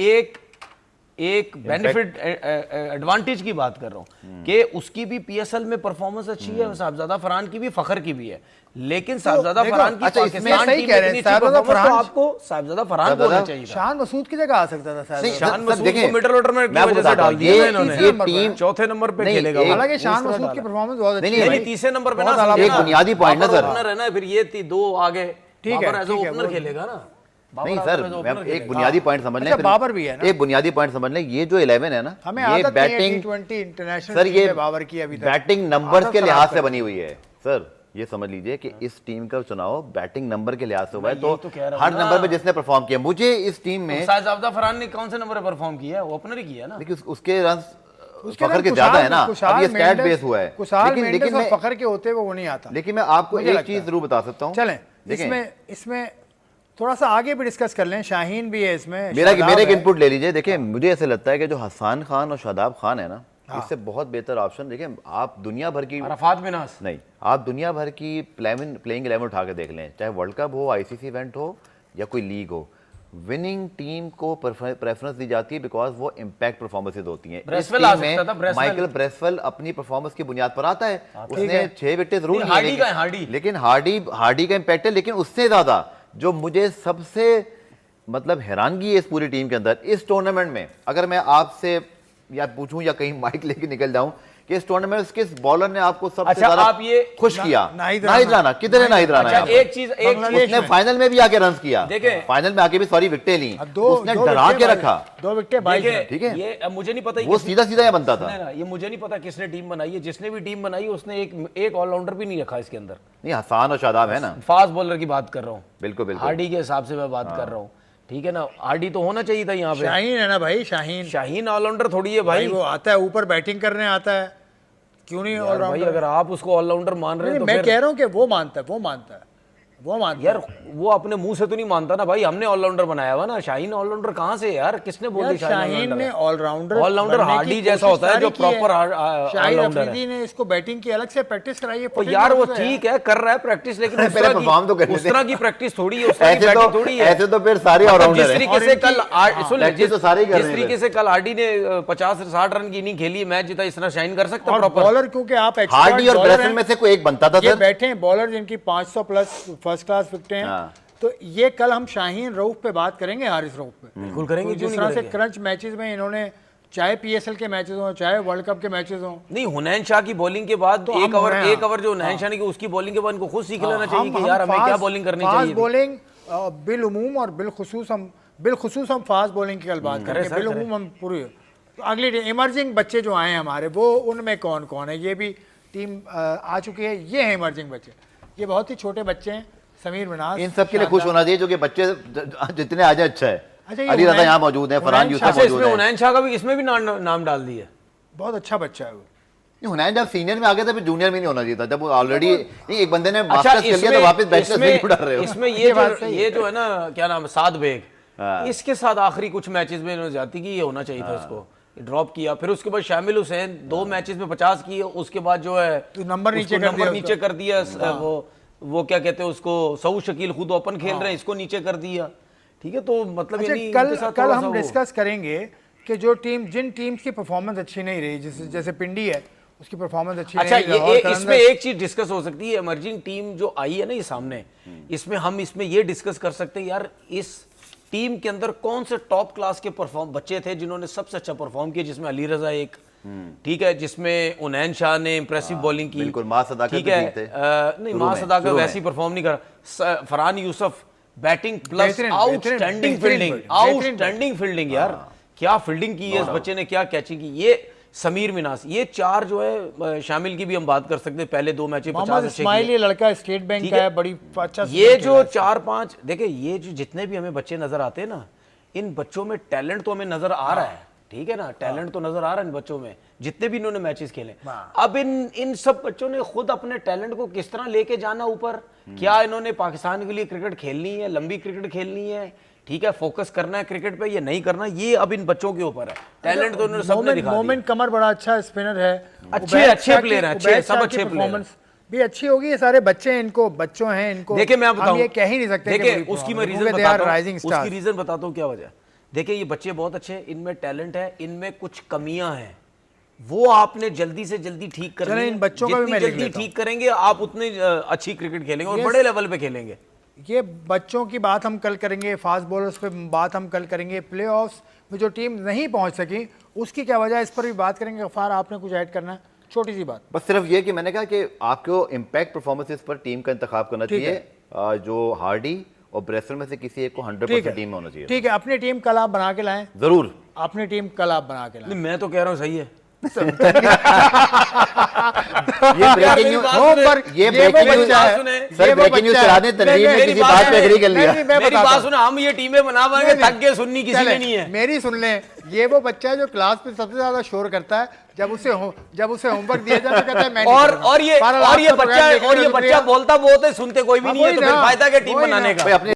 एक बेनिफिट एडवांटेज की बात कर रहा हूं कि उसकी भी पीएसएल में परफॉर्मेंस अच्छी है, साहबजादा फरहान की भी, फखर की भी है, लेकिन साहबजादा फरहान की
अच्छा,
पाकिस्तान
इसमें सही
टीम
कह रहे हैं,
में इतनी अच्छी
साहबजादा
परफॉर्मेंस तो
फरहान-
आपको साहबजादा फरहान को होना चाहिए था।
शान मसूद की जगह आ सकता था शायद।
शान मसूद को मिडिल ऑर्डर में की वजह से डाल दिया है इन्होंने,
ये टीम
चौथे नंबर पे खेलेगा।
हालांकि शान मसूद की परफॉर्मेंस बहुत अच्छी
नहीं
है।
नहीं तीसरे नंबर पे ना,
एक बुनियादी पॉइंट है सर,
ओपनर है ना, फिर ये दो आगे
ठीक है,
बाबर एज
ठीक है,
ओपनर
वो-
खेलेगा ना।
नहीं
बाबर
सर,
as a
मैं
opener
एक
खेलेगा।
बुनियादी पॉइंट समझ लें,
अच्छा, बाबर भी है ना?
एक बुनियादी पॉइंट समझ लें, ये जो 11 है ना,
हमें
ये
आदत नहीं है
batting
T20 international
sir,
team
ये
में बाबर की अभी तक
बैटिंग नंबर्स
आदत
के
खराब
लिहाज
कर
से बनी हुई है सर। ये समझ लीजिए कि इस टीम का चुनाव बैटिंग नंबर के लिहाज से हुआ है,
मैं यही
तो
तो कह रहा हूं
हर
ना।
नंबर पे जिसने परफॉर्म किया, मुझे इस टीम में
साहबजादा फरहान ने कौन से नंबर पे परफॉर्म किया है? ओपनर ही किया है ना।
देखिए उसके रन
उसके
फखर के
कुशाल-
ज्यादा है ना,
कुशाल
अब ये स्टैट
मेंडिस-
बेस हुआ है,
कुशाल
लेकिन
मेंडिस
लेकिन
और
मैं
फखर के होते हुए वो नहीं आता।
लेकिन मैं आपको
मुझे
एक
लगता
चीज
है।
जरूर बता सकता हूँ।
चलें,
देखें,
इसमें थोड़ा सा आगे भी डिस्कस कर लें। शाहीन भी है इसमें,
मेरा
शादाब
एक
है।
इनपुट ले लीजिए। देखिए मुझे ऐसे लगता है कि जो हसन खान और शादाब खान है ना, इससे बहुत बेहतर ऑप्शन, देखिए आप दुनिया भर की
अरफात मिनास
नहीं, आप दुनिया भर की प्लेइंग 11 उठा के देख लें, चाहे वर्ल्ड कप हो, आईसीसी इवेंट हो या कोई लीग हो, विनिंग टीम को प्रेफरेंस दी जाती है बिकॉज वो इम्पैक्ट परफॉर्मेंसेज होती हैं। इस
ब्रेसवेल
टीम
आ
में
सकता था, ब्रेसवेल।
माइकल ब्रेसवेल अपनी परफॉर्मेंस की बुनियाद पर आता है, उसने
है।
6 विकेट जरूर
नहीं,
लिए,
हार्डी
लेकिन-
का है, हार्डी।
लेकिन हार्डी का इम्पैक्ट है, लेकिन उससे ज्यादा जो मुझे सबसे मतलब हैरानगी है इस पूरी टीम के अंदर, इस टूर्नामेंट में अगर मैं आपसे या पूछूं या कहीं माइक लेके निकल जाऊं कि इस टूर्नामेंट में किस बॉलर ने आपको सबसे
अच्छा,
ज्यादा
आप ये
खुश किया?
नाहिद
राना। किधर है नाहिद राना?
अच्छा,
यहाँ पर?
एक चीज
उसने फाइनल में भी आके रन किया,
देखें,
फाइनल में आके भी सॉरी विकेटें ली,
दो
उसने डरा के रखा।
2 विकेट 22
देखिए,
रन।
ठीक है।
ये अब मुझे नहीं पता
वो सीधा सीधा ये बनता था।
सुने ना, ये मुझे नहीं पता किसने टीम बनाई है, जिसने भी टीम बनाई है उसने एक ऑलराउंडर भी नहीं रखा इसके अंदर।
नहीं, हसान और शादाब है ना,
फास्ट बॉलर की बात कर रहा हूँ,
बिल्कुल बिल्कुल।
हार्डी के हिसाब से मैं बात कर रहा हूँ, ठीक है ना। हार्डी तो होना चाहिए था यहाँ पे।
शाहीन है ना भाई, शाहीन
शाहीन ऑलराउंडर थोड़ी है
भाई,
भाई।
वो आता है ऊपर बैटिंग करने आता है, क्यों नहीं
यार भाई
ऑलराउंडर?
अगर आप उसको ऑलराउंडर मान रहे हैं तो
मैं
फिर
कह रहा हूँ कि वो मानता है
यार वो अपने मुंह से तो नहीं मानता ना भाई, हमने ऑलराउंडर बनाया हुआ ना। शाहीन ऑलराउंडर कहाँ से यार, किसने बोल
यार,
दिया
शाहीन ने ऑलराउंडर
हार्डी जैसा होता है जो प्रॉपर ऑलराउंडर है।
ने इसको बैटिंग की अलग से प्रैक्टिस कराई है।
तो यार वो ठीक है कर रहा है प्रैक्टिस, लेकिन उस
पहले
तरह
परफॉर्म तो
की
करने
उस
दे।
तरह की प्रैक्टिस थोड़ी है, उस तरह की
ऐसे
बैटिंग थोड़ी है।
ऐसे तो फिर सारे
मतलब
ऑलराउंडर
जिस
हैं।
तरीके से कल सुन ले,
प्रैक्टिस तो सारे ही कर
जिस
रहे हैं।
तरीके से कल हार्डी ने 50-60 रन की इनिंग खेली, मैच जीता, इस तरह शाइन कर सकता है प्रॉपर?
बॉलर क्योंकि आप
हार्डी और ब्रेसन में से कोई एक बनता था
ये
सर।
बैठे हैं बॉलर जिनकी 500 प्लस फर्स्ट क्लास विकेटें हैं।
हाँ।
तो ये कल हम शाहीन रऊफ पे बात करेंगे, हारिस रऊफ पे
बिल्कुल करेंगे,
तो
क्यों
जिस
नहीं
तरह से
करेंगे?
क्रंच मैचेस में इन्होंने, चाहे पीएसएल के मैचेस हों चाहे वर्ल्ड कप के मैचेस हों,
नहीं, हुनैन शाह की बॉलिंग के बाद
तो
एक ओवर जो हुनैन शाह ने की उसकी बॉलिंग के बाद इनको खुद सीख लेना चाहिए कि यार हमें क्या बॉलिंग करनी चाहिए।
बॉलिंग बिलउमूम और बिलखुसूस हम फास्ट बॉलिंग की कल बात करेंगे, बिलउमूम हम पूरी अगली इमर्जिंग बच्चे जो आए हैं हमारे, वो उनमें कौन कौन है, ये भी टीम आ चुकी है। ये है इमर्जिंग बच्चे, ये बहुत ही छोटे बच्चे हैं। समीर मिनाज,
इन सब के लिए खुश होना चाहिए जो कि बच्चे जितने आ जाए अच्छा है।
अच्छा, ये
अली रजा
हुनैन-
यहाँ मौजूद है, फरहान यूसुफ
अच्छा,
मौजूद
इसमें
है।
हुनैन शाह का भी इसमें भी नाम डाल दिया।
बहुत अच्छा बच्चा है वो।
हुनैन जब सीनियर में आ गया था फिर जूनियर में नहीं होना चाहिए था, जब वो ऑलरेडी एक बंदे ने
अच्छा,
मास्टर्स कर लिया तो वापस बैचलर्स में क्यों डाल रहे हो?
इसमें ये जो है ना, क्या नाम है, साद बेग, इसके साथ आखिरी कुछ मैचेस में इन्होंने जाती की, ये होना चाहिए था इसको, ड्रॉप किया। फिर उसके बाद शामिल हुसैन 2 मैचेस में 50 किए, उसके बाद जो है
तो नंबर नीचे
कर दिया। वो क्या कहते हैं उसको, सऊद शकील खुद ओपन खेल रहे हैं, इसको नीचे कर दिया। ठीक है, तो मतलब
अच्छा,
यानी
कल हम डिस्कस करेंगे कि जो टीम, जिन टीम्स की परफॉर्मेंस अच्छी नहीं रही, जैसे पिंडी है, उसकी परफॉर्मेंस अच्छी
अच्छा,
रही, लाहौर
इसमें
कलंदर्स-
एक चीज डिस्कस हो सकती है, इमर्जिंग टीम जो आई है ना ये सामने, इसमें हम इसमें ये डिस्कस कर सकते हैं यार, इस टीम के अंदर कौन से टॉप क्लास के परफॉर्म बच्चे थे जिन्होंने सबसे अच्छा परफॉर्म किया, जिसमें अली रजा एक, ठीक है, जिसमें उनैन शाह ने इंप्रेसिव बॉलिंग की,
बिल्कुल, मां सदाकत
ठीक
भी
है,
ठीक थे।
नहीं
शुरू
मां
में,
सदाकत
शुरू में।
वैसी परफॉर्म नहीं कर, फरहान यूसुफ बैटिंग प्लस
बेहतरीन,
आउटस्टैंडिंग
बेहतरीन,
फील्डिंग,
बेहतरीन,
आउटस्टैंडिंग फील्डिंग यार, क्या फील्डिंग की है इस बच्चे ने, क्या कैचिंग की, ये समीर मिनास, ये चार जो है, शामिल की भी हम बात कर सकते हैं, पहले 2 मैचें 50
मोहम्मद
अच्छे
इस्माइल
किए।
ये लड़का स्टेट बैंक
ठीक
का
है।
है, बड़ी अच्छा
ये
सीजन
जो
खेला है।
4-5 देखिए, ये जो जितने भी हमें बच्चे नजर आते हैं ना, इन बच्चों में टैलेंट तो हमें नजर आ रहा है, ठीक है ना, टैलेंट तो नजर आ रहा है इन बच्चों में, जितने भी इन्होंने मैचेस खेले। अब इन सब बच्चों ने खुद अपने टैलेंट को किस तरह लेके जाना ऊपर, क्या इन्होंने पाकिस्तान के लिए क्रिकेट खेलनी है, लंबी क्रिकेट खेलनी है, ठीक है, फोकस करना है क्रिकेट पे, ये नहीं करना, ये अब इन बच्चों के ऊपर है। टैलेंट तो इन्होंने सबने दिखा दिया।
मोमेंट कमर बड़ा अच्छा स्पिनर है,
अच्छे
उबैद शाह
प्लेयर
की-
हैं,
उबैद
सब
शाह
अच्छे
की
प्लेयर हैं।
परफॉर्मेंस भी अच्छी होगी, ये सारे बच्चे हैं, इनको बच्चों हैं इनको,
देखिए मैं
हम
बताऊं,
ये कह ही नहीं सकते कि
देखिए
बड़ी
उसकी मैं
performance,
रीजन
क्योंकि they are
बताता हूं,
rising
उसकी
stars।
रीजन बताता हूं क्या वजह। देखिए ये बच्चे बहुत अच्छे हैं, इनमें टैलेंट है, इनमें कुछ कमियां हैं, वो आपने जल्दी से जल्दी ठीक करनी
चलें,
है।
इन बच्चों का भी
जितनी
मैं लिख
जल्दी
लेता हूं।
ठीक करेंगे आप उतनी अच्छी क्रिकेट खेलेंगे और बड़े लेवल पे खेलेंगे।
ये बच्चों की बात हम कल करेंगे, फास्ट बॉलर्स पे बात हम कल करेंगे, प्लेऑफ्स में जो टीम नहीं पहुंच सकी उसकी क्या वजह है, इस पर भी बात करेंगे। गफ्फार आपने कुछ ऐड करना है, छोटी सी बात।
बस सिर्फ ये कि मैंने कहा कि आपको इम्पैक्ट परफॉर्मेंसेस पर टीम का इंतखाब करना
ठीक
चाहिए, जो हार्डी और ब्रेस्टर में से किसी एक को 100% टीम में होना चाहिए।
ठीक है, अपनी टीम कल आप बना के लाएं,
जरूर।
अपनी टीम कल आप बना के लाएं।
नहीं, मैं तो कह रहा हूँ सही है।
ये ब्रेकिंग न्यूज,
होमवर्क,
ये
वो
ब्रेकिंग न्यूज
बच्चा है,
सर,
ये वो
ब्रेकिंग न्यूज
बच्चा
चला
है।
दें, तनवीर ने
मेरी
किसी
बात
बात पे
है,
एग्री कर लिया।
नहीं, मैं
मेरी
बताता
बात
हूं।
सुने, हम ये टीमें बना पाएंगे, थक गए सुननी किसी
चले,
ने नहीं है।
मेरी सुन लें, ये वो बच्चा है जो क्लास में सबसे ज्यादा शोर करता है, जब उसे होमवर्क दिया जाए तो कहता है मैं नहीं
और
करूंगा।
और ये
बहरहाल,
और ये
आपका प्रोग्राम देखने का
बच्चा
शुक्रिया।
बोलता बहुत है, सुनते कोई भी
हाँ,
नहीं है,
वही
तो फिर
ना,
फायदा क्या टीम
वही
बनाने
ना।
का।
भाई अपने